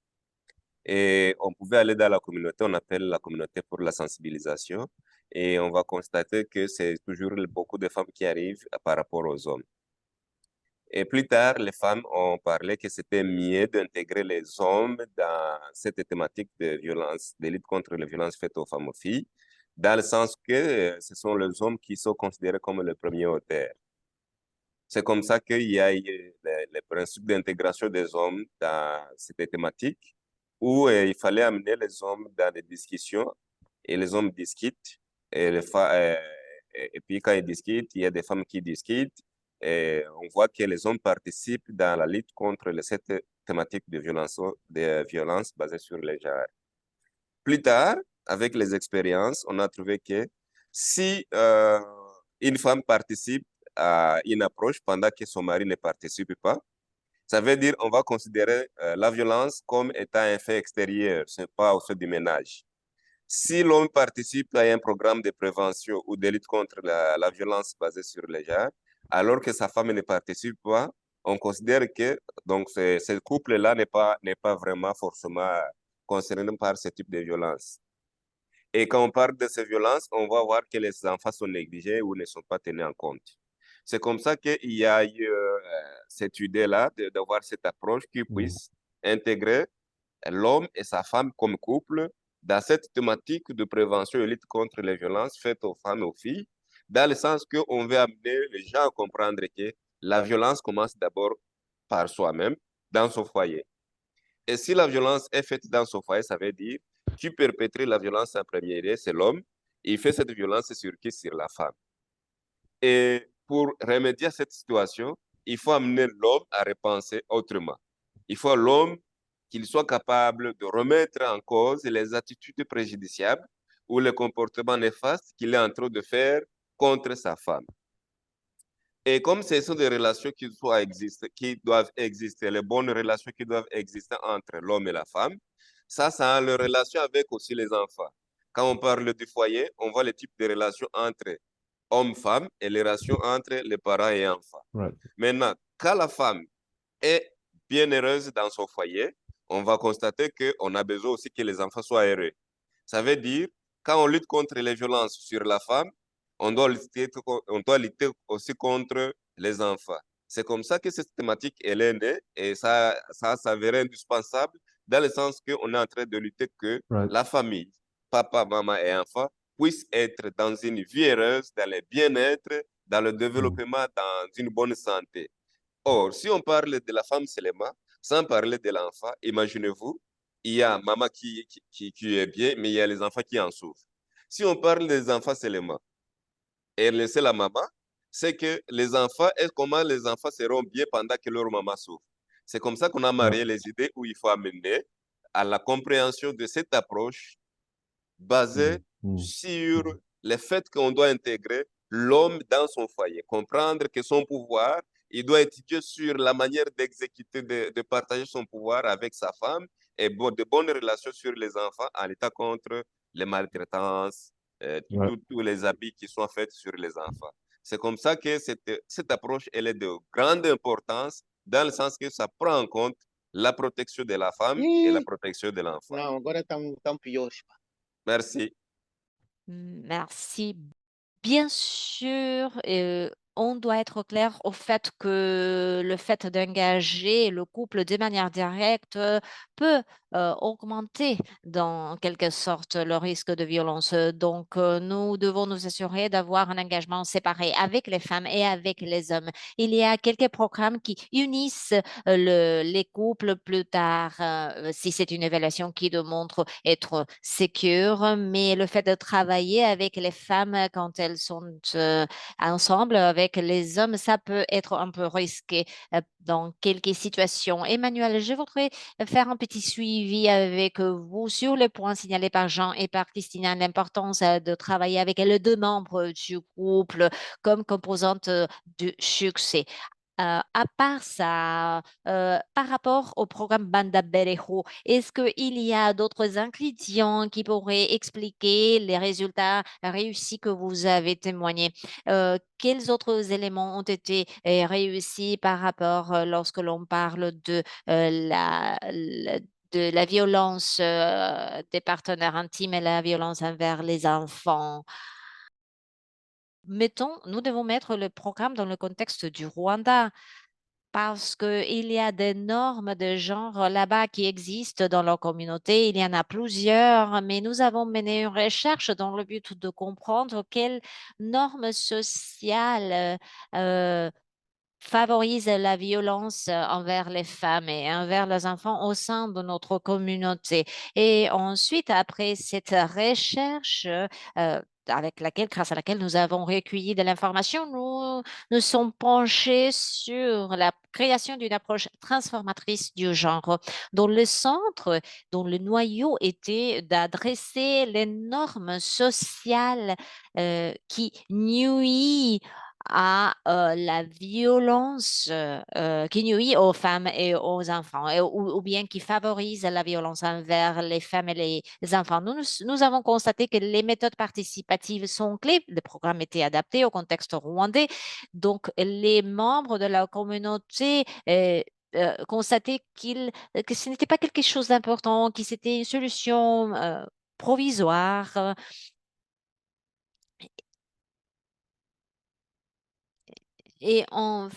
Et on pouvait aller dans la communauté, on appelle la communauté pour la sensibilisation, et on va constater que c'est toujours beaucoup de femmes qui arrivent par rapport aux hommes. Et plus tard, les femmes ont parlé que c'était mieux d'intégrer les hommes dans cette thématique de violence, de lutte contre les violences faites aux femmes et aux filles, dans le sens que ce sont les hommes qui sont considérés comme les premiers auteurs. C'est comme ça qu'il y a eu le principe d'intégration des hommes dans cette thématique, où il fallait amener les hommes dans des discussions, et les hommes discutent, et, et puis quand ils discutent, il y a des femmes qui discutent, et on voit que les hommes participent dans la lutte contre cette thématique de violence basée sur les genres. Plus tard, avec les expériences, on a trouvé que si une femme participe à une approche pendant que son mari ne participe pas, ça veut dire qu'on va considérer la violence comme étant un fait extérieur, ce n'est pas au fait du ménage. Si l'homme participe à un programme de prévention ou de lutte contre la violence basée sur le genre, alors que sa femme ne participe pas, on considère que donc ce couple-là n'est pas vraiment forcément concerné par ce type de violence. Et quand on parle de ces violences, on va voir que les enfants sont négligés ou ne sont pas tenus en compte. C'est comme ça qu'il y a eu cette idée-là d'avoir cette approche qui puisse intégrer l'homme et sa femme comme couple dans cette thématique de prévention et lutte contre les violences faites aux femmes et aux filles, dans le sens qu'on veut amener les gens à comprendre que la violence commence d'abord par soi-même, dans son foyer. Et si la violence est faite dans son foyer, ça veut dire qui perpétrer la violence en premier lieu, c'est l'homme. Il fait cette violence sur qui? Sur la femme. Et pour remédier à cette situation, il faut amener l'homme à repenser autrement. Il faut l'homme qu'il soit capable de remettre en cause les attitudes préjudiciables ou les comportements néfastes qu'il est en train de faire contre sa femme. Et comme ce sont des relations qui doivent exister, les bonnes relations qui doivent exister entre l'homme et la femme, ça a une relation avec aussi les enfants. Quand on parle du foyer, on voit le type de relations entre homme-femme et les relations entre les parents et enfants. Right. Maintenant, quand la femme est bien heureuse dans son foyer, on va constater qu'on a besoin aussi que les enfants soient heureux. Ça veut dire, quand on lutte contre les violences sur la femme, on doit lutter aussi contre les enfants. C'est comme ça que cette thématique elle est née et ça s'avérait indispensable dans le sens qu'on est en train de lutter que Right. la famille, papa, maman et enfants, puissent être dans une vie heureuse, dans le bien-être, dans le développement, dans une bonne santé. Or, si on parle de la femme seulement, sans parler de l'enfant, imaginez-vous, il y a maman qui est bien, mais il y a les enfants qui en souffrent. Si on parle des enfants seulement et laisser la maman, c'est que les enfants, et comment les enfants seront bien pendant que leur maman souffre. C'est comme ça qu'on a marié les idées où il faut amener à la compréhension de cette approche basée sur le fait qu'on doit intégrer l'homme dans son foyer, comprendre que son pouvoir, il doit étudier sur la manière d'exécuter, de partager son pouvoir avec sa femme et de bonnes relations sur les enfants en luttant contre les maltraitances, tous les abus qui sont faits sur les enfants. C'est comme ça que cette approche, elle est de grande importance dans le sens que ça prend en compte la protection de la femme et la protection de l'enfant. Não, agora tão piores. Pá. Merci. Merci. Bien sûr, on doit être clair au fait que le fait d'engager le couple de manière directe peut augmenter dans quelque sorte le risque de violence. Donc, nous devons nous assurer d'avoir un engagement séparé avec les femmes et avec les hommes. Il y a quelques programmes qui unissent les couples plus tard, si c'est une évaluation qui démontre être sécure, mais le fait de travailler avec les femmes quand elles sont ensemble avec les hommes, ça peut être un peu risqué dans quelques situations. Emmanuel, je voudrais faire un petit suivi avec vous sur les points signalés par Jean et par Christina, l'importance de travailler avec les deux membres du couple comme composante du succès. À part ça, par rapport au programme Banda Bermejo, est-ce qu'il y a d'autres ingrédients qui pourraient expliquer les résultats réussis que vous avez témoignés? Quels autres éléments ont été réussis par rapport lorsque l'on parle de de la violence des partenaires intimes et la violence envers les enfants? Mettons, nous devons mettre le programme dans le contexte du Rwanda parce qu'il y a des normes de genre là-bas qui existent dans leur communauté. Il y en a plusieurs, mais nous avons mené une recherche dans le but de comprendre quelles normes sociales favorisent la violence envers les femmes et envers les enfants au sein de notre communauté. Et ensuite, après cette recherche, grâce à laquelle nous avons recueilli de l'information, nous nous sommes penchés sur la création d'une approche transformatrice du genre, dont le centre, dont le noyau était d'adresser les normes sociales qui nuisent à la violence qui nuit aux femmes et aux enfants, ou bien qui favorise la violence envers les femmes et les enfants. Nous avons constaté que les méthodes participatives sont clés. Le programme était adapté au contexte rwandais. Donc, les membres de la communauté constataient que ce n'était pas quelque chose d'important, que c'était une solution provisoire. Et en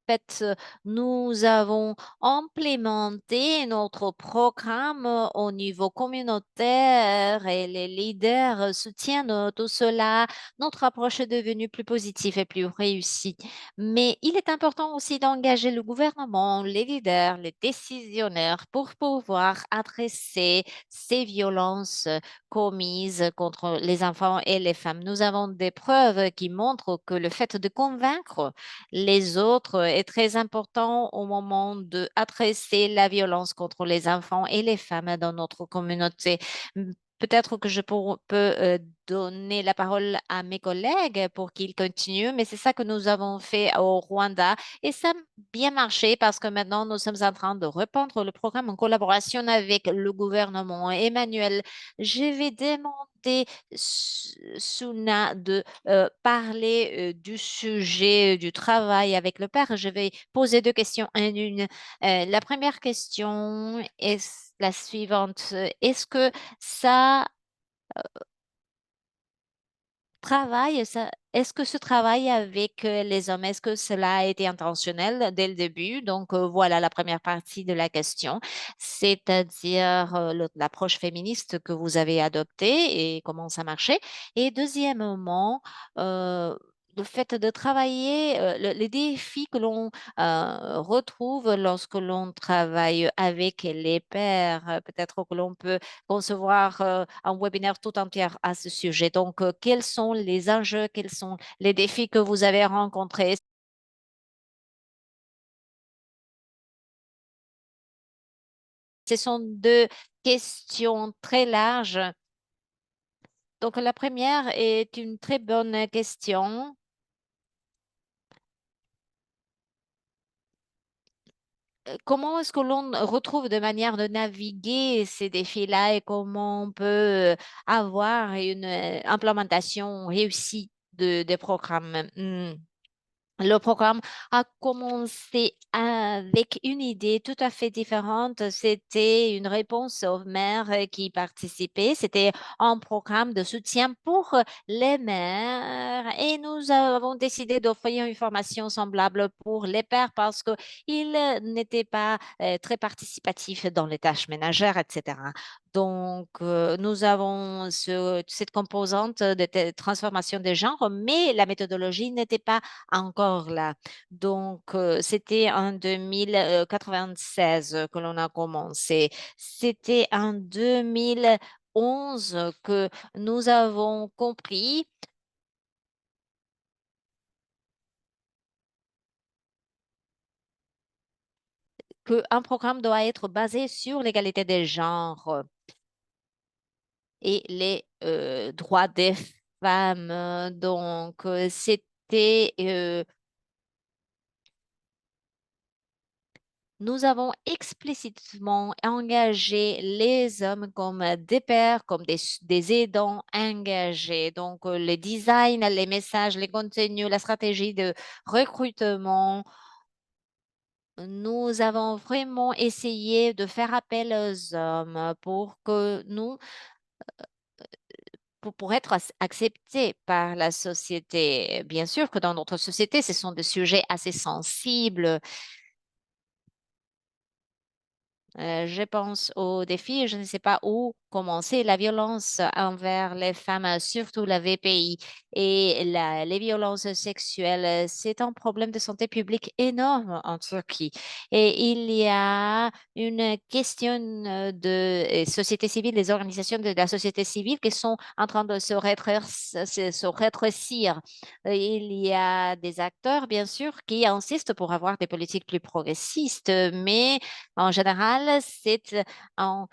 fait, nous avons implémenté notre programme au niveau communautaire et les leaders soutiennent tout cela. Notre approche est devenue plus positive et plus réussie. Mais il est important aussi d'engager le gouvernement, les leaders, les décisionnaires pour pouvoir adresser ces violences commises contre les enfants et les femmes. Nous avons des preuves qui montrent que le fait de convaincre les autres est très important au moment d'adresser la violence contre les enfants et les femmes dans notre communauté. Peut-être que je peux donner la parole à mes collègues pour qu'ils continuent, mais c'est ça que nous avons fait au Rwanda et ça a bien marché parce que maintenant nous sommes en train de reprendre le programme en collaboration avec le gouvernement. Emmanuel, je vais demander Suna de parler du sujet du travail avec le père. Je vais poser deux questions en une. La première question est la suivante. Est-ce que ça est-ce que ce travail avec les hommes, est-ce que cela a été intentionnel dès le début? Donc, voilà la première partie de la question, c'est-à-dire l'approche féministe que vous avez adoptée et comment ça marchait. Et deuxièmement, le fait de travailler, les défis que l'on retrouve lorsque l'on travaille avec les pairs, peut-être que l'on peut concevoir un webinaire tout entier à ce sujet. Donc, quels sont les enjeux, quels sont les défis que vous avez rencontrés? Ce sont deux questions très larges. Donc, la première est une très bonne question. Comment est-ce que l'on retrouve de manière de naviguer ces défis-là et comment on peut avoir une implémentation réussie des programmes? Le programme a commencé avec une idée tout à fait différente. C'était une réponse aux mères qui participaient. C'était un programme de soutien pour les mères et nous avons décidé d'offrir une formation semblable pour les pères parce qu'ils n'étaient pas très participatifs dans les tâches ménagères, etc. Donc, nous avons cette composante de transformation des genres, mais la méthodologie n'était pas encore là. Donc, c'était en 2096 que l'on a commencé. C'était en 2011 que nous avons compris qu'un programme doit être basé sur l'égalité des genres et les droits des femmes. Donc, c'était nous avons explicitement engagé les hommes comme des pairs, comme des aidants engagés. Donc, le design, les messages, les contenus, la stratégie de recrutement, nous avons vraiment essayé de faire appel aux hommes pour être acceptés par la société. Bien sûr que dans notre société, ce sont des sujets assez sensibles. Je pense aux défis, je ne sais pas où commencer. La violence envers les femmes, surtout la VPI et les violences sexuelles, c'est un problème de santé publique énorme en Turquie. Et il y a une question de société civile, des organisations de la société civile qui sont en train de se rétrécir. Il y a des acteurs, bien sûr, qui insistent pour avoir des politiques plus progressistes, mais en général, c'est un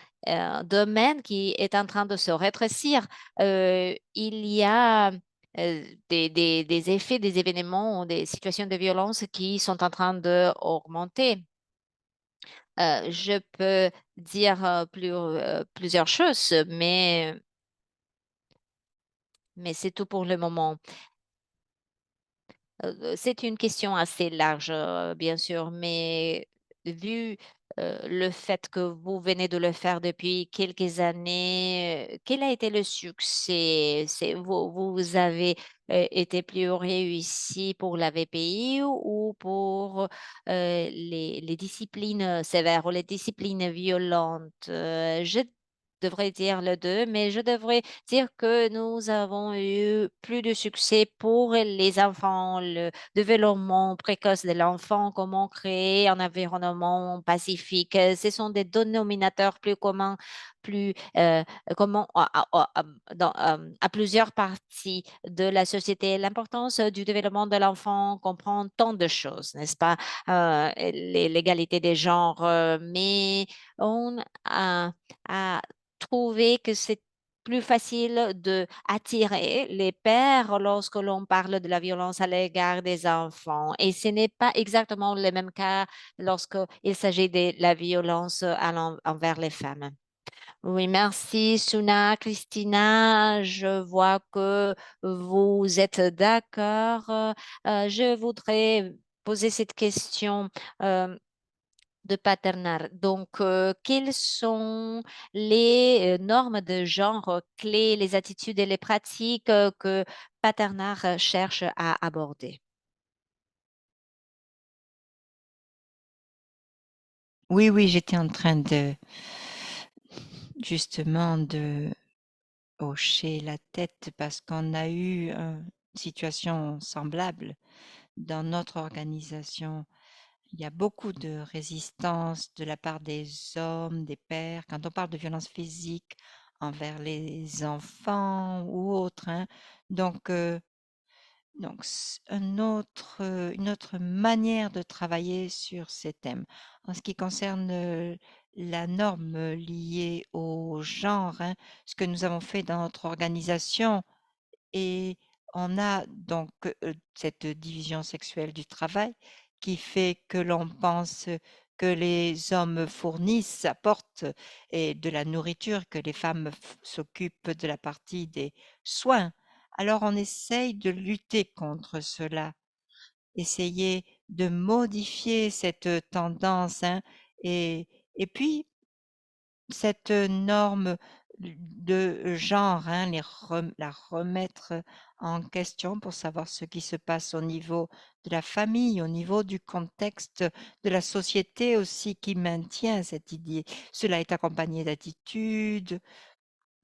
domaine qui est en train de se rétrécir. Il y a des effets, des événements ou des situations de violence qui sont en train d'augmenter. Je peux dire plusieurs choses, mais c'est tout pour le moment. C'est une question assez large, bien sûr, mais vu le fait que vous venez de le faire depuis quelques années, quel a été le succès? Vous avez été plus réussi pour la VPI ou pour les disciplines sévères ou les disciplines violentes? Je devrais dire le deux, mais je devrais dire que nous avons eu plus de succès pour les enfants, le développement précoce de l'enfant, comment créer un environnement pacifique. Ce sont des dénominateurs plus communs, plus comment à plusieurs parties de la société. L'importance du développement de l'enfant comprend tant de choses, n'est-ce pas? L'égalité des genres, mais on a trouvé que c'est plus facile de attirer les pères lorsque l'on parle de la violence à l'égard des enfants. Et ce n'est pas exactement le même cas lorsqu'il s'agit de la violence envers les femmes. Oui, merci, Suna. Christina, je vois que vous êtes d'accord. Je voudrais poser cette question. De Paternar. Donc, quelles sont les normes de genre clés, les attitudes et les pratiques que Paternar cherche à aborder? Oui, oui, j'étais en train justement de hocher la tête parce qu'on a eu une situation semblable dans notre organisation. Il y a beaucoup de résistance de la part des hommes, des pères, quand on parle de violence physique envers les enfants ou autres, hein. Donc, une autre manière de travailler sur ces thèmes. En ce qui concerne, la norme, liée au genre, hein, ce que nous avons fait dans notre organisation et on a donc, cette division sexuelle du travail qui fait que l'on pense que les hommes fournissent, apportent et de la nourriture, que les femmes s'occupent de la partie des soins. Alors on essaye de lutter contre cela, essayer de modifier cette tendance, hein, et puis cette norme de genre, hein, la remettre en question pour savoir ce qui se passe au niveau de la famille, au niveau du contexte de la société aussi qui maintient cette idée. Cela est accompagné d'attitudes,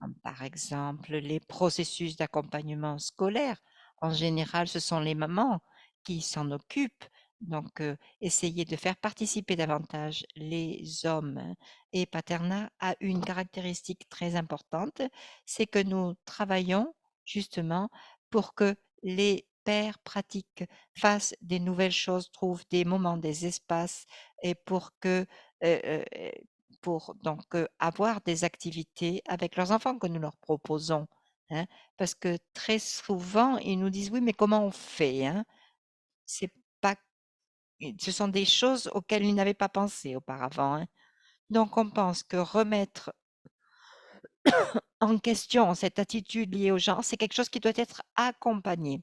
comme par exemple les processus d'accompagnement scolaire. En général, ce sont les mamans qui s'en occupent. Donc, essayer de faire participer davantage les hommes, hein. Et Paterna a une caractéristique très importante, c'est que nous travaillons justement pour que les pères pratiquent, fassent des nouvelles choses, trouvent des moments, des espaces et heu heu pour donc avoir des activités avec leurs enfants que nous leur proposons, hein. Parce que très souvent, ils nous disent: «Oui, mais comment on fait, hein?» C'est pas ce sont des choses auxquelles ils n'avaient pas pensé auparavant, hein. Donc on pense que remettre en question cette attitude liée au genre, c'est quelque chose qui doit être accompagné.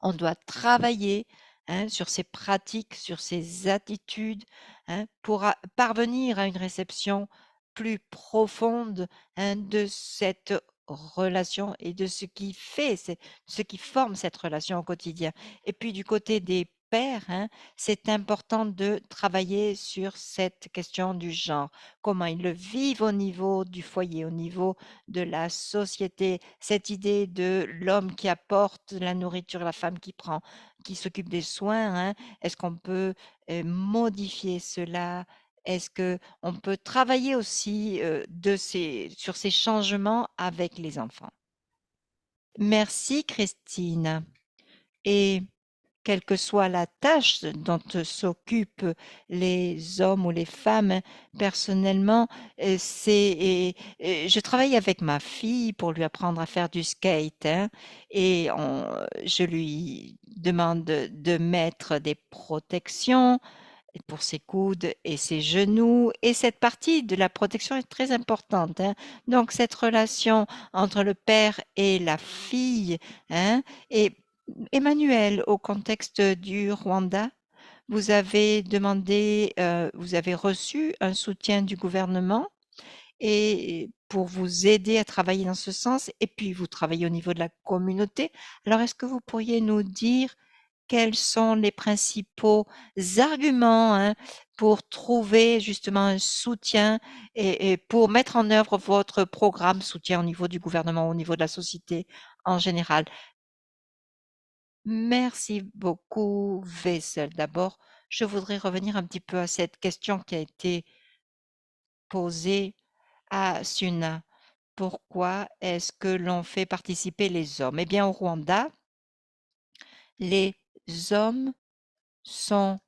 On doit travailler, hein, sur ces pratiques, sur ces attitudes, hein, pour parvenir à une réception plus profonde, hein, de cette relation et de ce qui fait, ce qui forme cette relation au quotidien. Et puis du côté des pères, hein, c'est important de travailler sur cette question du genre, comment ils le vivent au niveau du foyer, au niveau de la société, cette idée de l'homme qui apporte la nourriture, la femme qui s'occupe des soins, hein. Est-ce qu'on peut, modifier cela? Est-ce qu'on peut travailler aussi, sur ces changements avec les enfants? Merci Christine et quelle que soit la tâche dont s'occupent les hommes ou les femmes. Hein. Personnellement, je travaille avec ma fille pour lui apprendre à faire du skate, hein, et je lui demande de mettre des protections pour ses coudes et ses genoux. Et cette partie de la protection est très importante. Hein. Donc, cette relation entre le père et la fille, hein, et Emmanuel, au contexte du Rwanda, vous avez vous avez reçu un soutien du gouvernement et pour vous aider à travailler dans ce sens, et puis vous travaillez au niveau de la communauté. Alors, est-ce que vous pourriez nous dire quels sont les principaux arguments, hein, pour trouver justement un soutien et pour mettre en œuvre votre programme soutien au niveau du gouvernement, au niveau de la société en général? Merci beaucoup, Wessel. D'abord, je voudrais revenir un petit peu à cette question qui a été posée à Suna. Pourquoi est-ce que l'on fait participer les hommes? Eh bien, au Rwanda, les hommes sont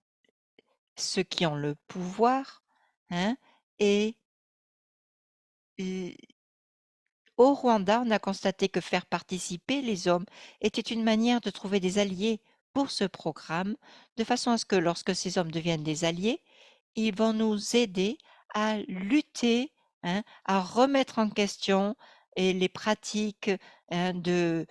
ceux qui ont le pouvoir, hein, et au Rwanda, on a constaté que faire participer les hommes était une manière de trouver des alliés pour ce programme, de façon à ce que lorsque ces hommes deviennent des alliés, ils vont nous aider à lutter, hein, à remettre en question et les pratiques, hein, de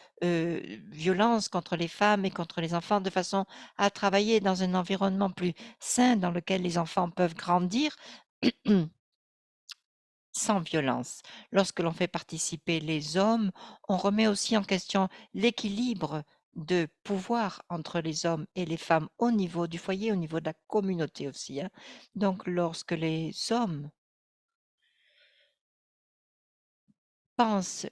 violence contre les femmes et contre les enfants, de façon à travailler dans un environnement plus sain dans lequel les enfants peuvent grandir sans violence. Lorsque l'on fait participer les hommes, on remet aussi en question l'équilibre de pouvoir entre les hommes et les femmes au niveau du foyer, au niveau de la communauté aussi. Hein. Donc, lorsque les hommes pensent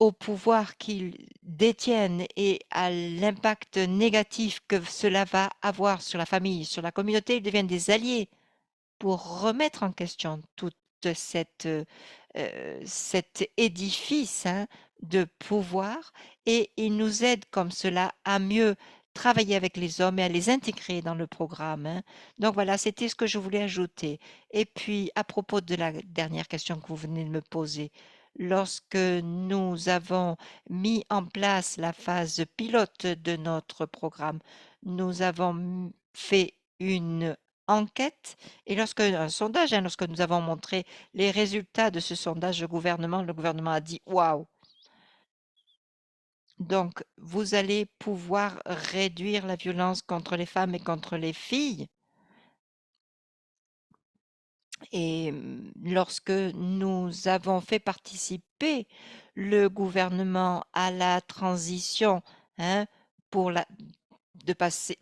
au pouvoir qu'ils détiennent et à l'impact négatif que cela va avoir sur la famille, sur la communauté, ils deviennent des alliés pour remettre en question toute cet édifice, hein, de pouvoir, et il nous aide comme cela à mieux travailler avec les hommes et à les intégrer dans le programme. Hein. Donc voilà, c'était ce que je voulais ajouter. Et puis, à propos de la dernière question que vous venez de me poser, lorsque nous avons mis en place la phase pilote de notre programme, nous avons fait une enquête et un sondage, hein, lorsque nous avons montré les résultats de ce sondage au gouvernement, le gouvernement a dit: «Waouh! Donc vous allez pouvoir réduire la violence contre les femmes et contre les filles». Et lorsque nous avons fait participer le gouvernement à la transition, hein, pour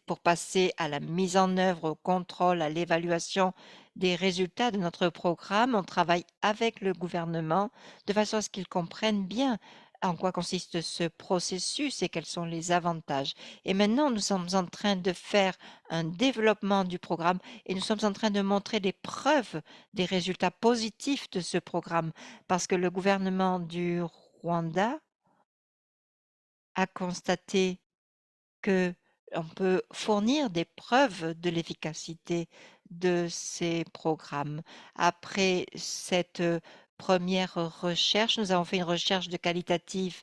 pour passer à la mise en œuvre, au contrôle, à l'évaluation des résultats de notre programme, on travaille avec le gouvernement de façon à ce qu'ils comprennent bien en quoi consiste ce processus et quels sont les avantages. Et maintenant, nous sommes en train de faire un développement du programme et nous sommes en train de montrer des preuves des résultats positifs de ce programme parce que le gouvernement du Rwanda a constaté que on peut fournir des preuves de l'efficacité de ces programmes. Après cette première recherche, nous avons fait une recherche qualitative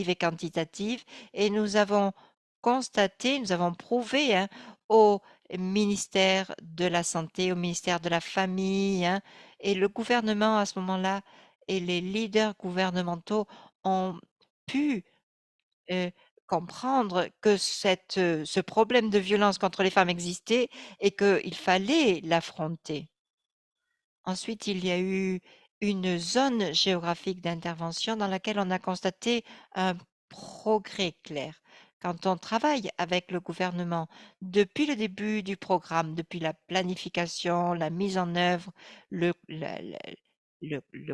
et quantitative, et nous avons constaté, nous avons prouvé, hein, au ministère de la Santé, au ministère de la Famille, hein, et le gouvernement à ce moment-là et les leaders gouvernementaux ont pu Heu, comprendre que ce problème de violence contre les femmes existait et qu'il fallait l'affronter. Ensuite, il y a eu une zone géographique d'intervention dans laquelle on a constaté un progrès clair. Quand on travaille avec le gouvernement depuis le début du programme, depuis la planification, la mise en œuvre, le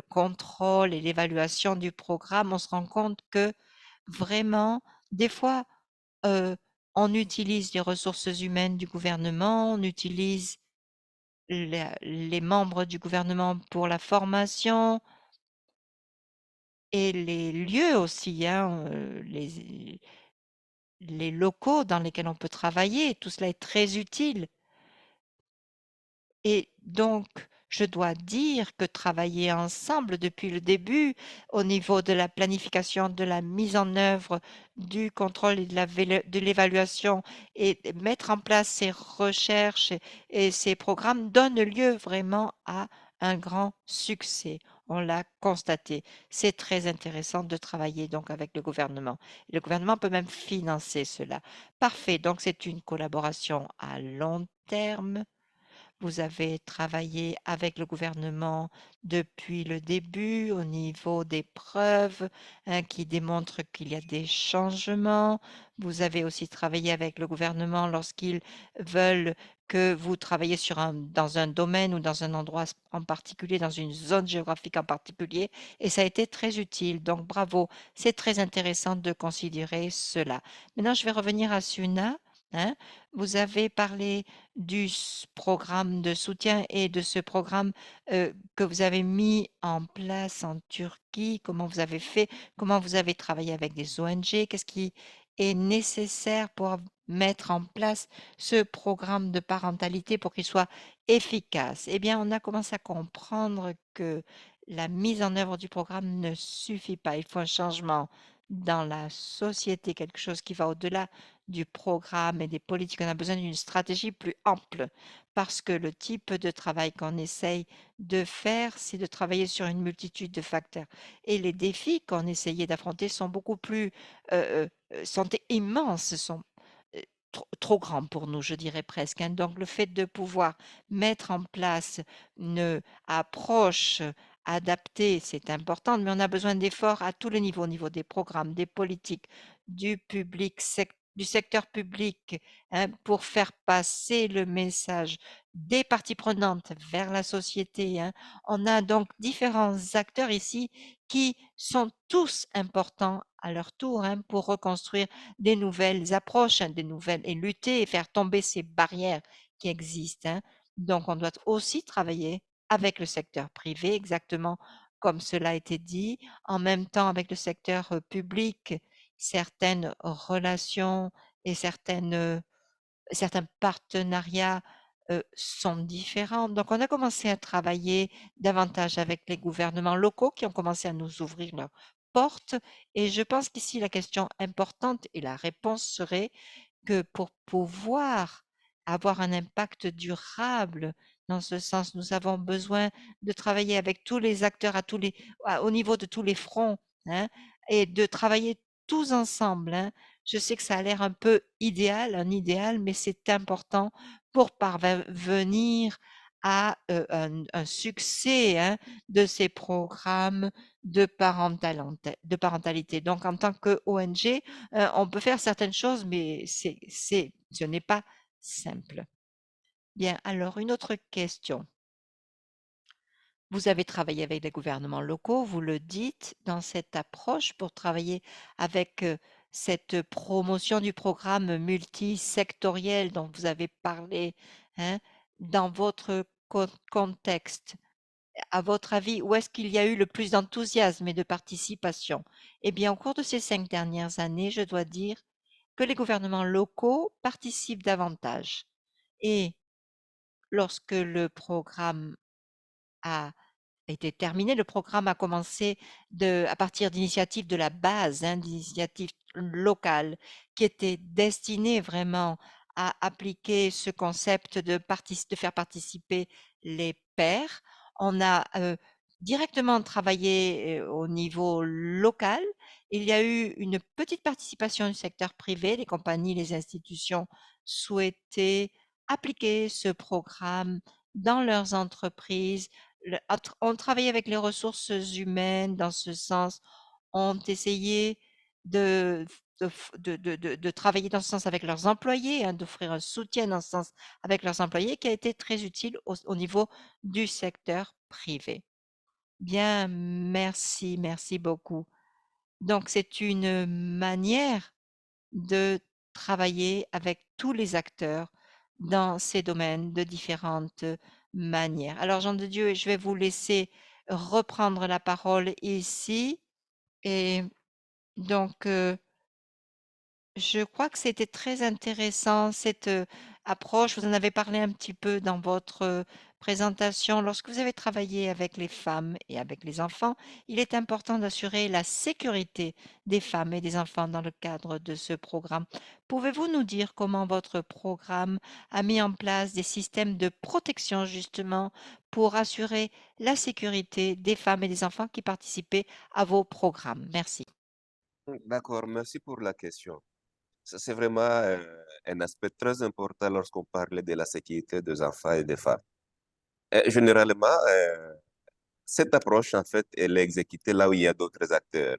contrôle et l'évaluation du programme, on se rend compte que vraiment, des fois, heu, on utilise les ressources humaines du gouvernement, on utilise les membres du gouvernement pour la formation et les lieux aussi, hein, les locaux dans lesquels on peut travailler. Tout cela est très utile. Et donc, je dois dire que travailler ensemble depuis le début au niveau de la planification, de la mise en œuvre, du contrôle et de l'évaluation et mettre en place ces recherches et ces programmes donne lieu vraiment à un grand succès. On l'a constaté. C'est très intéressant de travailler donc avec le gouvernement. Le gouvernement peut même financer cela. Parfait. Donc, c'est une collaboration à long terme. Vous avez travaillé avec le gouvernement depuis le début au niveau des preuves qui démontrent qu'il y a des changements. Vous avez aussi travaillé avec le gouvernement lorsqu'ils veulent que vous travaillez dans un domaine ou dans un endroit en particulier, dans une zone géographique en particulier, et ça a été très utile. Donc, bravo. C'est très intéressant de considérer cela. Maintenant, je vais revenir à Suna. Hein. Vous avez parlé du programme de soutien et de ce programme que vous avez mis en place en Turquie, comment vous avez fait, comment vous avez travaillé avec des ONG, qu'est-ce qui est nécessaire pour mettre en place ce programme de parentalité pour qu'il soit efficace. Eh bien, on a commencé à comprendre que la mise en œuvre du programme ne suffit pas. Il faut un changement dans la société, quelque chose qui va au-delà du programme et des politiques. On a besoin d'une stratégie plus ample parce que le type de travail qu'on essaye de faire, c'est de travailler sur une multitude de facteurs. Et les défis qu'on essayait d'affronter sont beaucoup plus, sont immenses, sont trop grands pour nous, je dirais presque. Hein. Donc, le fait de pouvoir mettre en place une approche adaptée, c'est important, mais on a besoin d'efforts à tous les niveaux, au niveau des programmes, des politiques, du public, du secteur public, hein, pour faire passer le message des parties prenantes vers la société. Hein. On a donc différents acteurs ici qui sont tous importants à leur tour hein, pour reconstruire des nouvelles approches, hein, des nouvelles et lutter et faire tomber ces barrières qui existent. Hein. Donc, on doit aussi travailler avec le secteur privé, exactement comme cela a été dit, en même temps avec le secteur public, certaines relations et certains partenariats sont différents. Donc, on a commencé à travailler davantage avec les gouvernements locaux qui ont commencé à nous ouvrir leurs portes. Et je pense qu'ici, la question importante et la réponse serait que pour pouvoir avoir un impact durable dans ce sens, nous avons besoin de travailler avec tous les acteurs au niveau de tous les fronts hein, et de travailler tous ensemble. Hein. Je sais que ça a l'air un peu un idéal, mais c'est important pour parvenir à un succès hein, de ces programmes de parentalité. Donc, en tant que ONG, on peut faire certaines choses, mais ce n'est pas simple. Bien, alors une autre question. Vous avez travaillé avec des gouvernements locaux, vous le dites, dans cette approche pour travailler avec cette promotion du programme multisectoriel dont vous avez parlé hein, dans votre contexte. À votre avis, où est-ce qu'il y a eu le plus d'enthousiasme et de participation? Eh bien, au cours de ces 5 dernières années, je dois dire que les gouvernements locaux participent davantage. Et lorsque le programme a été terminé, le programme a commencé à partir d'initiatives de la base, hein, d'initiatives locales qui étaient destinées vraiment à appliquer ce concept de faire participer les pairs. On a directement travaillé au niveau local. Il y a eu une petite participation du secteur privé, les compagnies, les institutions souhaitaient appliquer ce programme dans leurs entreprises ont travaillé avec les ressources humaines dans ce sens, ont essayé de, de travailler dans ce sens avec leurs employés, hein, d'offrir un soutien dans ce sens avec leurs employés qui a été très utile au niveau du secteur privé. Bien, merci, merci beaucoup. Donc, c'est une manière de travailler avec tous les acteurs dans ces domaines de différentes manières. Alors, Jean de Dieu, je vais vous laisser reprendre la parole ici. Et donc, Je crois que c'était très intéressant cette, approche. Vous en avez parlé un petit peu dans votre, présentation. Lorsque vous avez travaillé avec les femmes et avec les enfants, il est important d'assurer la sécurité des femmes et des enfants dans le cadre de ce programme. Pouvez-vous nous dire comment votre programme a mis en place des systèmes de protection justement pour assurer la sécurité des femmes et des enfants qui participaient à vos programmes? Merci. D'accord, merci pour la question. Ça, c'est vraiment un aspect très important lorsqu'on parle de la sécurité des enfants et des femmes. Généralement, cette approche, en fait, elle est exécutée là où il y a d'autres acteurs.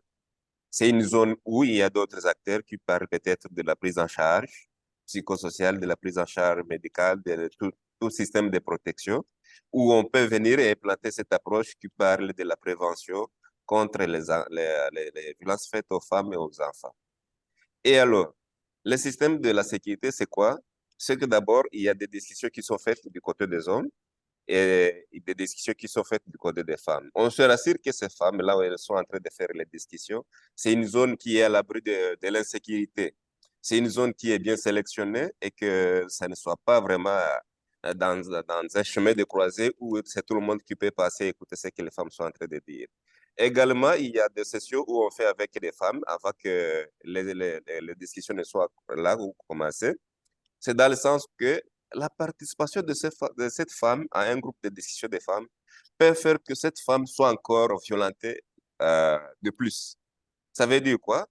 C'est une zone où il y a d'autres acteurs qui parlent peut-être de la prise en charge psychosociale, de la prise en charge médicale, de tout système de protection, où on peut venir et implanter cette approche qui parle de la prévention contre les violences faites aux femmes et aux enfants. Et alors, le système de la sécurité, c'est quoi? C'est que d'abord, il y a des discussions qui sont faites du côté des hommes et des discussions qui sont faites du côté des femmes. On se rassure que ces femmes, là où elles sont en train de faire les discussions, c'est une zone qui est à l'abri de l'insécurité. C'est une zone qui est bien sélectionnée et que ça ne soit pas vraiment dans un chemin de croisée où c'est tout le monde qui peut passer et écouter ce que les femmes sont en train de dire. Également, il y a des sessions où on fait avec les femmes avant que les discussions ne soient là ou commencées. C'est dans le sens que la participation de cette femme à un groupe de discussion des femmes peut faire que cette femme soit encore violentée de plus. Ça veut dire quoi?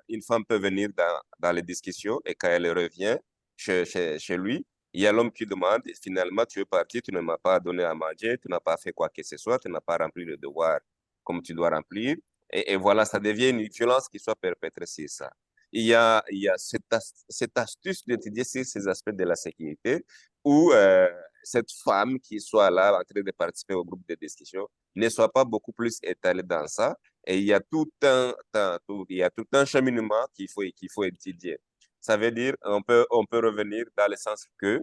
Une femme peut venir dans les discussions et quand elle revient chez lui, il y a l'homme qui demande, finalement, tu es parti, tu ne m'as pas donné à manger, tu n'as pas fait quoi que ce soit, tu n'as pas rempli le devoir comme tu dois remplir. Et voilà, ça devient une violence qui soit perpétrée sur ça. Il y a cette astuce d'étudier sur ces aspects de la sécurité où cette femme qui soit là en train de participer au groupe de discussion ne soit pas beaucoup plus étalée dans ça et il y a tout un cheminement qu'il faut étudier. Ça veut dire on peut revenir dans le sens que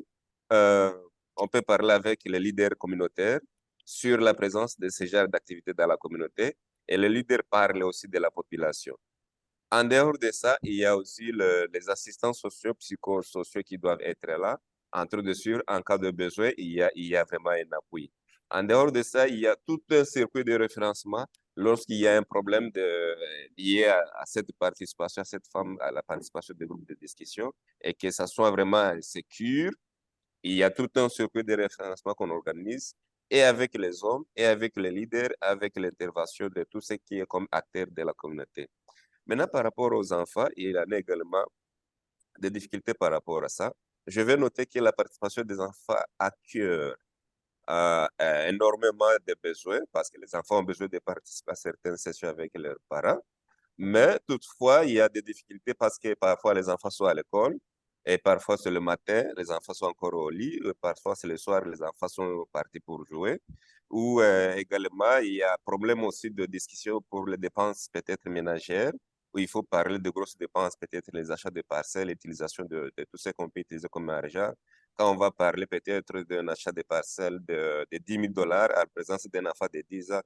euh, on peut parler avec les leaders communautaires sur la présence de ce genre d'activités dans la communauté et les leaders parlent aussi de la population. En dehors de ça, il y a aussi les assistants sociaux, psychosociaux qui doivent être là. Entre de sûr, en cas de besoin, il y a vraiment un appui. En dehors de ça, il y a tout un circuit de référencement lorsqu'il y a un problème lié à cette participation, à cette femme, à la participation des groupes de discussion, et que ça soit vraiment sécure. Il y a tout un circuit de référencement qu'on organise, et avec les hommes, et avec les leaders, avec l'intervention de tout ce qui est comme acteur de la communauté. Maintenant, par rapport aux enfants, il y en a également des difficultés par rapport à ça. Je vais noter que la participation des enfants acquiert énormément de besoins parce que les enfants ont besoin de participer à certaines sessions avec leurs parents. Mais toutefois, il y a des difficultés parce que parfois les enfants sont à l'école et parfois c'est le matin, les enfants sont encore au lit, parfois c'est le soir, les enfants sont partis pour jouer. Ou également, il y a problème aussi de discussion pour les dépenses peut-être ménagères, où il faut parler de grosses dépenses, peut-être les achats de parcelles, l'utilisation de tout ce qu'on peut utiliser comme argent. Quand on va parler peut-être d'un achat de parcelles de 10 000 dollars à la présence d'un enfant de 10 ans,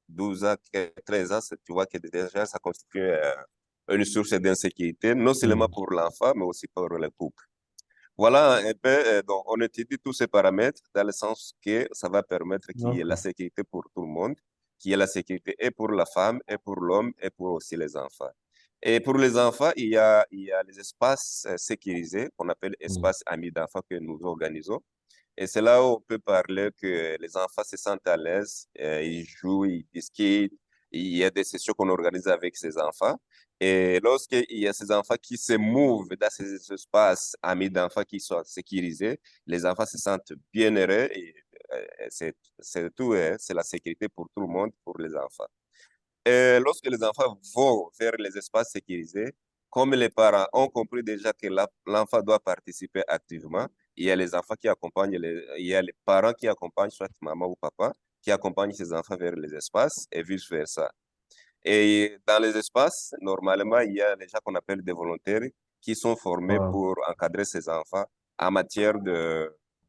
12 ans, 13 ans, tu vois que déjà ça constitue une source d'insécurité, non seulement pour l'enfant, mais aussi pour le couple. Voilà un peu, donc on étudie tous ces paramètres dans le sens que ça va permettre qu'il y ait la D'accord. sécurité pour tout le monde, qu'il y ait la sécurité et pour la femme, et pour l'homme, et pour aussi les enfants. Et pour les enfants, il y a les espaces sécurisés qu'on appelle espaces amis d'enfants que nous organisons. Et c'est là où on peut parler que les enfants se sentent à l'aise, ils jouent, ils discutent, il y a des sessions qu'on organise avec ces enfants. Et lorsqu'il y a ces enfants qui se mouvent dans ces espaces amis d'enfants qui sont sécurisés, les enfants se sentent bien heureux et c'est tout, hein, c'est la sécurité pour tout le monde, pour les enfants. Et lorsque les enfants vont vers les espaces sécurisés, comme les parents ont compris déjà que l'enfant doit participer activement, il y a les enfants qui accompagnent, il y a les parents qui accompagnent, soit maman ou papa, qui accompagnent ces enfants vers les espaces et vice-versa. Et dans les espaces, normalement, il y a les gens qu'on appelle des volontaires qui sont formés Wow. pour encadrer ces enfants en matière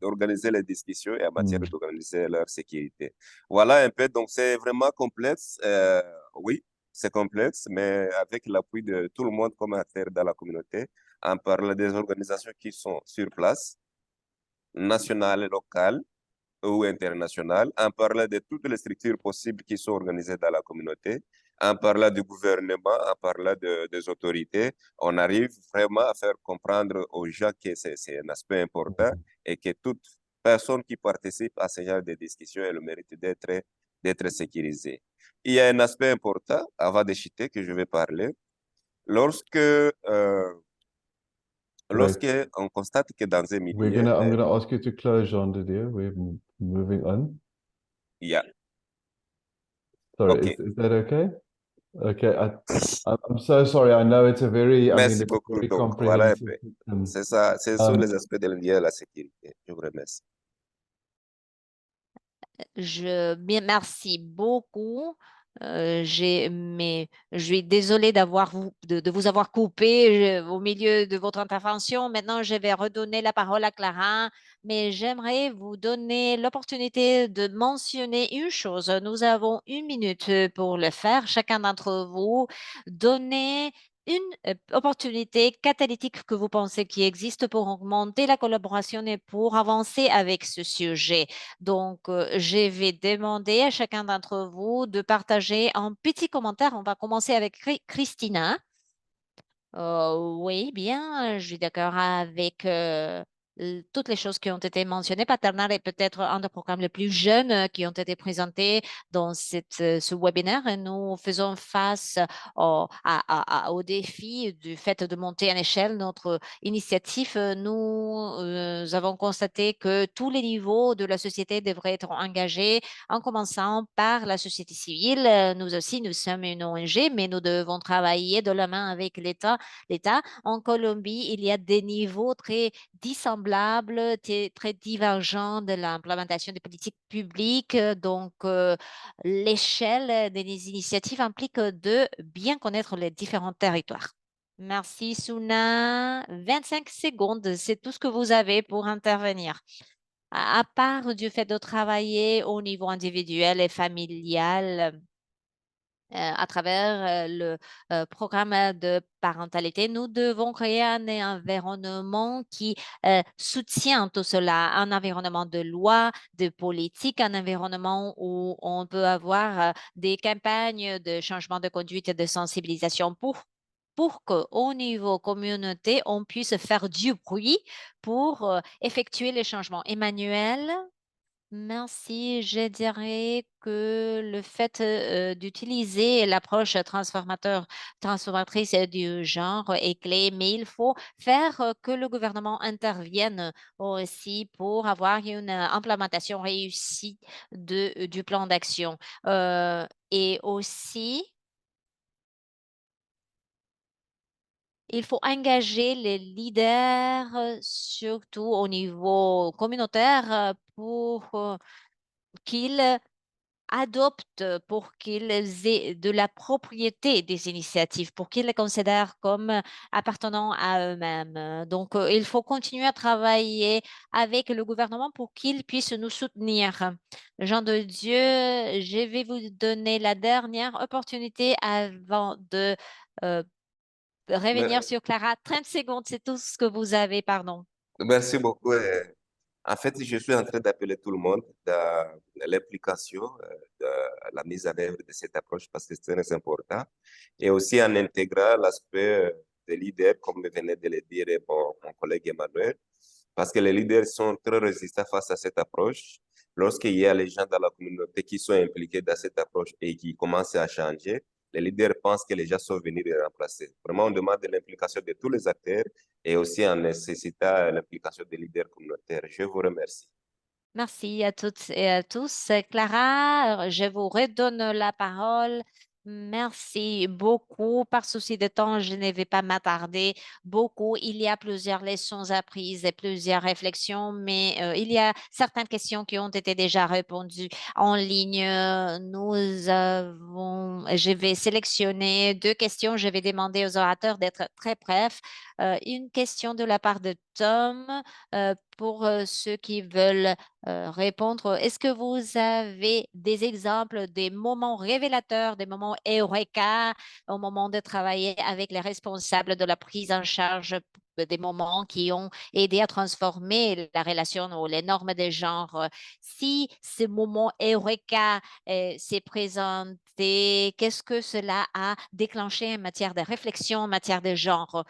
d'organiser les discussions et en matière d'organiser leur sécurité. Voilà un peu, donc c'est vraiment complexe, oui. c'est complexe, mais avec l'appui de tout le monde comme acteur dans la communauté, en parlant des organisations qui sont sur place, nationales et locales, ou internationales, en parlant de toutes les structures possibles qui sont organisées dans la communauté, en parlant du gouvernement, en parlant des autorités, on arrive vraiment à faire comprendre aux gens que c'est un aspect important et que toute personne qui participe à ce genre de discussion a le mérite d'être sécurisée. Il y a un aspect important, avant de chuter, que je vais parler. Lorsque on constate que dans un milieu, I'm gonna ask you to close, Jean de Dieu. We're moving on. yeah. Sorry, Okay. is that okay? Okay, I'm so sorry. I know it's a very, Merci it's a beaucoup. very Donc, voilà un comprehensive peu. system. C'est ça, ce sont les aspects de liés à la sécurité. Je vous remercie. Merci beaucoup. Mais je suis désolée de vous avoir coupé au milieu de votre intervention. Maintenant, je vais redonner la parole à Clara, mais j'aimerais vous donner l'opportunité de mentionner une chose. Nous avons 1 minute pour le faire. Chacun d'entre vous, donnez une opportunité catalytique que vous pensez qui existe pour augmenter la collaboration et pour avancer avec ce sujet. Donc, je vais demander à chacun d'entre vous de partager un petit commentaire. On va commencer avec Christina. Oui, bien, je suis d'accord avec toutes les choses qui ont été mentionnées. Paternal est peut-être un des programmes les plus jeunes qui ont été présentés dans ce webinaire. Et nous faisons face au défi du fait de monter en échelle notre initiative. Nous avons constaté que tous les niveaux de la société devraient être engagés, en commençant par la société civile. Nous aussi, nous sommes une ONG, mais nous devons travailler de la main avec l'État. En Colombie, il y a des niveaux très dissemblables, très divergents de l'implémentation des politiques publiques. Donc, l'échelle des initiatives implique de bien connaître les différents territoires. Merci, Suna. 25 secondes, c'est tout ce que vous avez pour intervenir. À part du fait de travailler au niveau individuel et familial, à travers le programme de parentalité, nous devons créer un environnement qui soutient tout cela, un environnement de loi, de politique, un environnement où on peut avoir des campagnes de changement de conduite et de sensibilisation pour qu'au niveau communauté, on puisse faire du bruit pour effectuer les changements. Emmanuel? Merci. Je dirais que le fait d'utiliser l'approche transformatrice du genre est clé, mais il faut faire que le gouvernement intervienne aussi pour avoir une implémentation réussie du plan d'action. Et aussi, il faut engager les leaders, surtout au niveau communautaire, pour qu'ils adoptent, pour qu'ils aient de la propriété des initiatives, pour qu'ils les considèrent comme appartenant à eux-mêmes. Donc, il faut continuer à travailler avec le gouvernement pour qu'il puisse nous soutenir. Jean de Dieu, je vais vous donner la dernière opportunité avant de revenir sur Clara. 30 secondes, c'est tout ce que vous avez, pardon. Merci beaucoup. En fait, je suis en train d'appeler tout le monde dans l'implication de la mise en œuvre de cette approche parce que c'est très important. Et aussi en intégrant l'aspect des leaders, comme venait de le dire mon collègue Emmanuel, parce que les leaders sont très résistants face à cette approche. Lorsqu'il y a les gens dans la communauté qui sont impliqués dans cette approche et qui commencent à changer, les leaders pensent que les gens sont venus les remplacer. Vraiment, on demande de l'implication de tous les acteurs et aussi en nécessitant l'implication des leaders communautaires. Je vous remercie. Merci à toutes et à tous. Clara, je vous redonne la parole. Merci beaucoup. Par souci de temps, je ne vais pas m'attarder beaucoup. Il y a plusieurs leçons apprises et plusieurs réflexions, mais il y a certaines questions qui ont été déjà répondues en ligne. Je vais sélectionner 2 questions. Je vais demander aux orateurs d'être très brefs. Une question de la part de Tom pour ceux qui veulent répondre. Est-ce que vous avez des exemples, des moments révélateurs, des moments eureka au moment de travailler avec les responsables de la prise en charge, des moments qui ont aidé à transformer la relation ou les normes de genre? Si ce moment eureka s'est présenté, qu'est-ce que cela a déclenché en matière de réflexion, en matière de genre?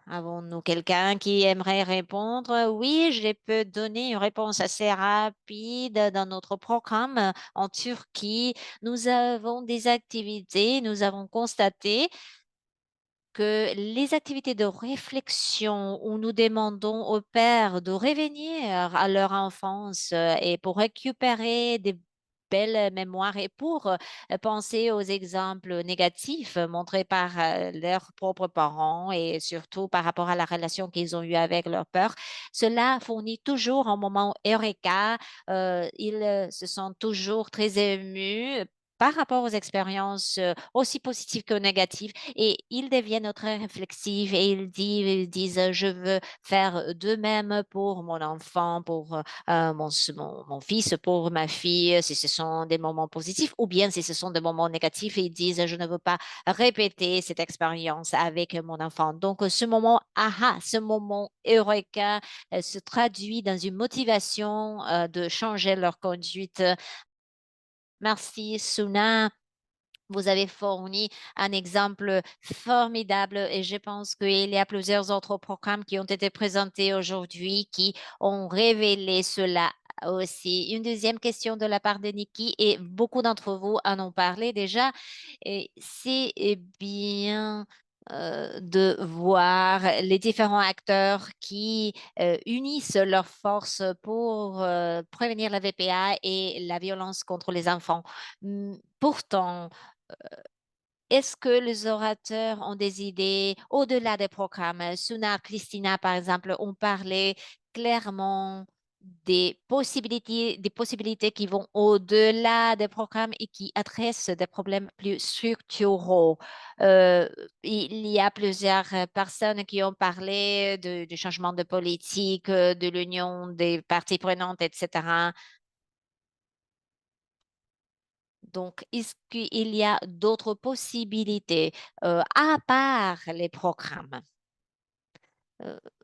Avons-nous quelqu'un qui aimerait répondre? Oui, je peux donner une réponse assez rapide. Dans notre programme en Turquie, nous avons des activités. Nous avons constaté que les activités de réflexion où nous demandons aux pères de revenir à leur enfance et pour récupérer des belles mémoires et pour penser aux exemples négatifs montrés par leurs propres parents et surtout par rapport à la relation qu'ils ont eue avec leur père. Cela fournit toujours un moment eureka. Ils se sentent toujours très émus par rapport aux expériences aussi positives que négatives et ils deviennent très réflexifs et ils disent je veux faire de même pour mon enfant, pour mon fils, pour ma fille, si ce sont des moments positifs ou bien si ce sont des moments négatifs, ils disent je ne veux pas répéter cette expérience avec mon enfant. Donc ce moment aha, ce moment eureka se traduit dans une motivation de changer leur conduite. Merci, Suna. Vous avez fourni un exemple formidable et je pense qu'il y a plusieurs autres programmes qui ont été présentés aujourd'hui qui ont révélé cela aussi. Une deuxième question de la part de Nikki et beaucoup d'entre vous en ont parlé déjà. C'est bien de voir les différents acteurs qui unissent leurs forces pour prévenir la VPA et la violence contre les enfants. Pourtant, est-ce que les orateurs ont des idées au-delà des programmes? Suna, Christina, par exemple, ont parlé clairement des possibilités qui vont au-delà des programmes et qui adressent des problèmes plus structuraux. Il y a plusieurs personnes qui ont parlé du changement de politique, de l'union des parties prenantes, etc. Donc, est-ce qu'il y a d'autres possibilités à part les programmes?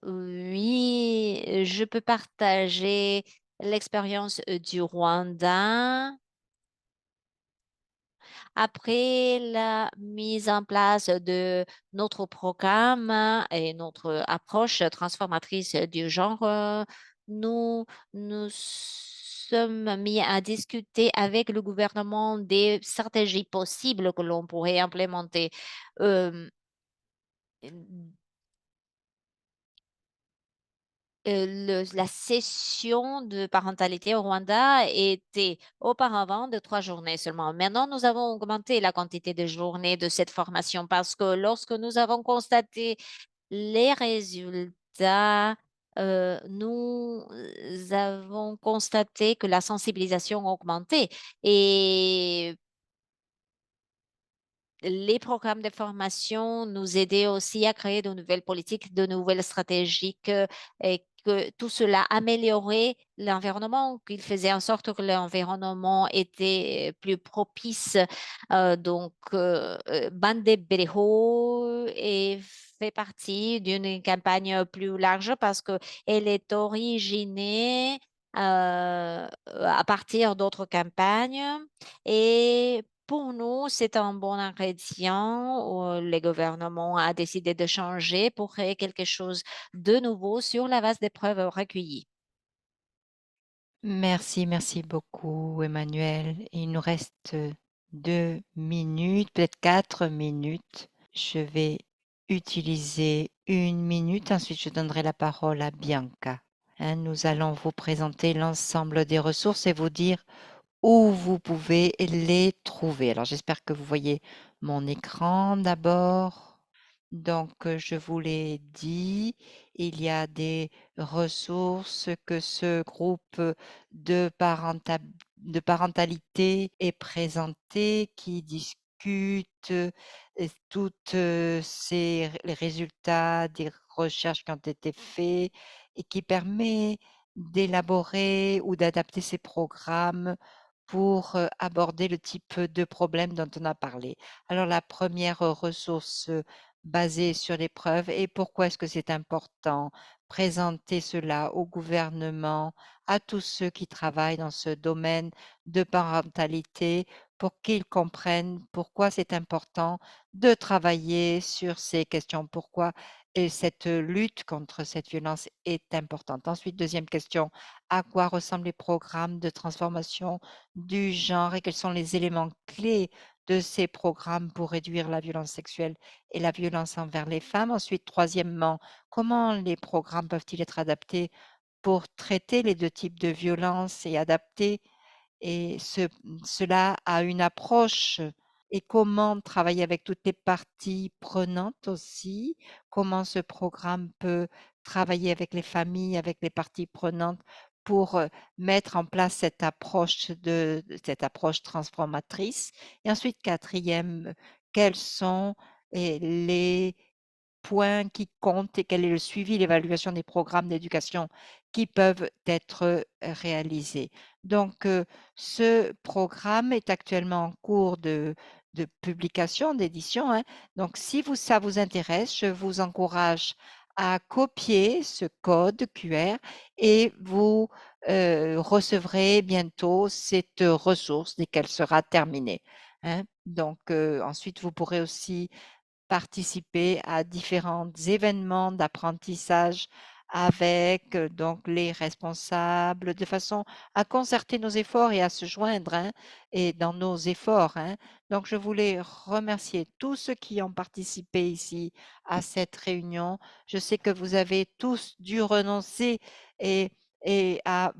Oui, je peux partager l'expérience du Rwanda. Après la mise en place de notre programme et notre approche transformatrice du genre, nous sommes mis à discuter avec le gouvernement des stratégies possibles que l'on pourrait implémenter. Euh, la session de parentalité au Rwanda était auparavant de 3 journées seulement. Maintenant, nous avons augmenté la quantité de journées de cette formation parce que lorsque nous avons constaté les résultats, nous avons constaté que la sensibilisation a augmenté et les programmes de formation nous aidaient aussi à créer de nouvelles politiques, de nouvelles stratégies et que tout cela améliorait l'environnement, qu'il faisait en sorte que l'environnement était plus propice. Bande Bereho fait partie d'une campagne plus large parce qu'elle est originée à partir d'autres campagnes et pour nous, c'est un bon ingrédient. Le gouvernement a décidé de changer pour créer quelque chose de nouveau sur la base des preuves recueillies. Merci, merci beaucoup, Emmanuel. Il nous reste 2 minutes, peut-être 4 minutes. Je vais utiliser 1 minute, ensuite je donnerai la parole à Bianca. Nous allons vous présenter l'ensemble des ressources et vous dire où vous pouvez les trouver. Alors, j'espère que vous voyez mon écran d'abord. Donc, je vous l'ai dit, il y a des ressources que ce groupe de parentalité est présenté, qui discute discute et toutes les résultats des recherches qui ont été faits et qui permet d'élaborer ou d'adapter ces programmes pour aborder le type de problème dont on a parlé. Alors la première ressource basée sur les preuves et pourquoi est-ce que c'est important? Présenter cela au gouvernement, à tous ceux qui travaillent dans ce domaine de parentalité pour qu'ils comprennent pourquoi c'est important de travailler sur ces questions, pourquoi et cette lutte contre cette violence est importante. Ensuite, deuxième question, à quoi ressemblent les programmes de transformation du genre et quels sont les éléments clés de ces programmes pour réduire la violence sexuelle et la violence envers les femmes? Ensuite, troisièmement, comment les programmes peuvent-ils être adaptés pour traiter les deux types de violences et adapter cela a une approche et comment travailler avec toutes les parties prenantes aussi, comment ce programme peut travailler avec les familles, avec les parties prenantes pour mettre en place cette approche transformatrice. Et ensuite, quatrième, quels sont les points qui comptent et quel est le suivi, l'évaluation des programmes d'éducation qui peuvent être réalisés. Donc, ce programme est actuellement en cours de publication, d'édition, hein. Donc, si ça vous intéresse, je vous encourage à copier ce code QR et vous recevrez bientôt cette ressource dès qu'elle sera terminée, hein. Donc, ensuite, vous pourrez aussi participer à différents événements d'apprentissage avec donc les responsables de façon à concerter nos efforts et à se joindre hein, et dans nos efforts. Hein. Donc, je voulais remercier tous ceux qui ont participé ici à cette réunion. Je sais que vous avez tous dû renoncer et, et à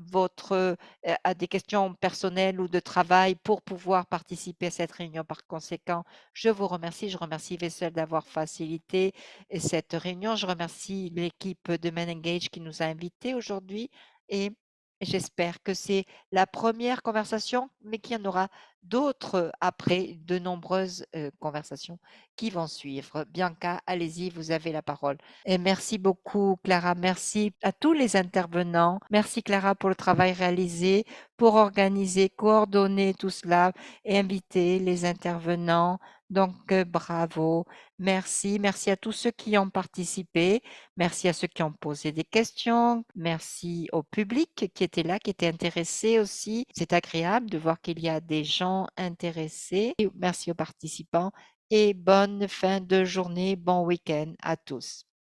des questions personnelles ou de travail pour pouvoir participer à cette réunion. Par conséquent, je vous remercie. Je remercie Vessel d'avoir facilité cette réunion. Je remercie l'équipe de Men Engage qui nous a invités aujourd'hui et j'espère que c'est la première conversation, mais qu'il y en aura d'autres après, de nombreuses conversations qui vont suivre. Bianca, allez-y, vous avez la parole. Et merci beaucoup, Clara. Merci à tous les intervenants. Merci, Clara, pour le travail réalisé, pour organiser, coordonner tout cela et inviter les intervenants. Donc, bravo. Merci. Merci à tous ceux qui ont participé. Merci à ceux qui ont posé des questions. Merci au public qui était là, qui était intéressé aussi. C'est agréable de voir qu'il y a des gens intéressés. Et merci aux participants et bonne fin de journée, bon week-end à tous.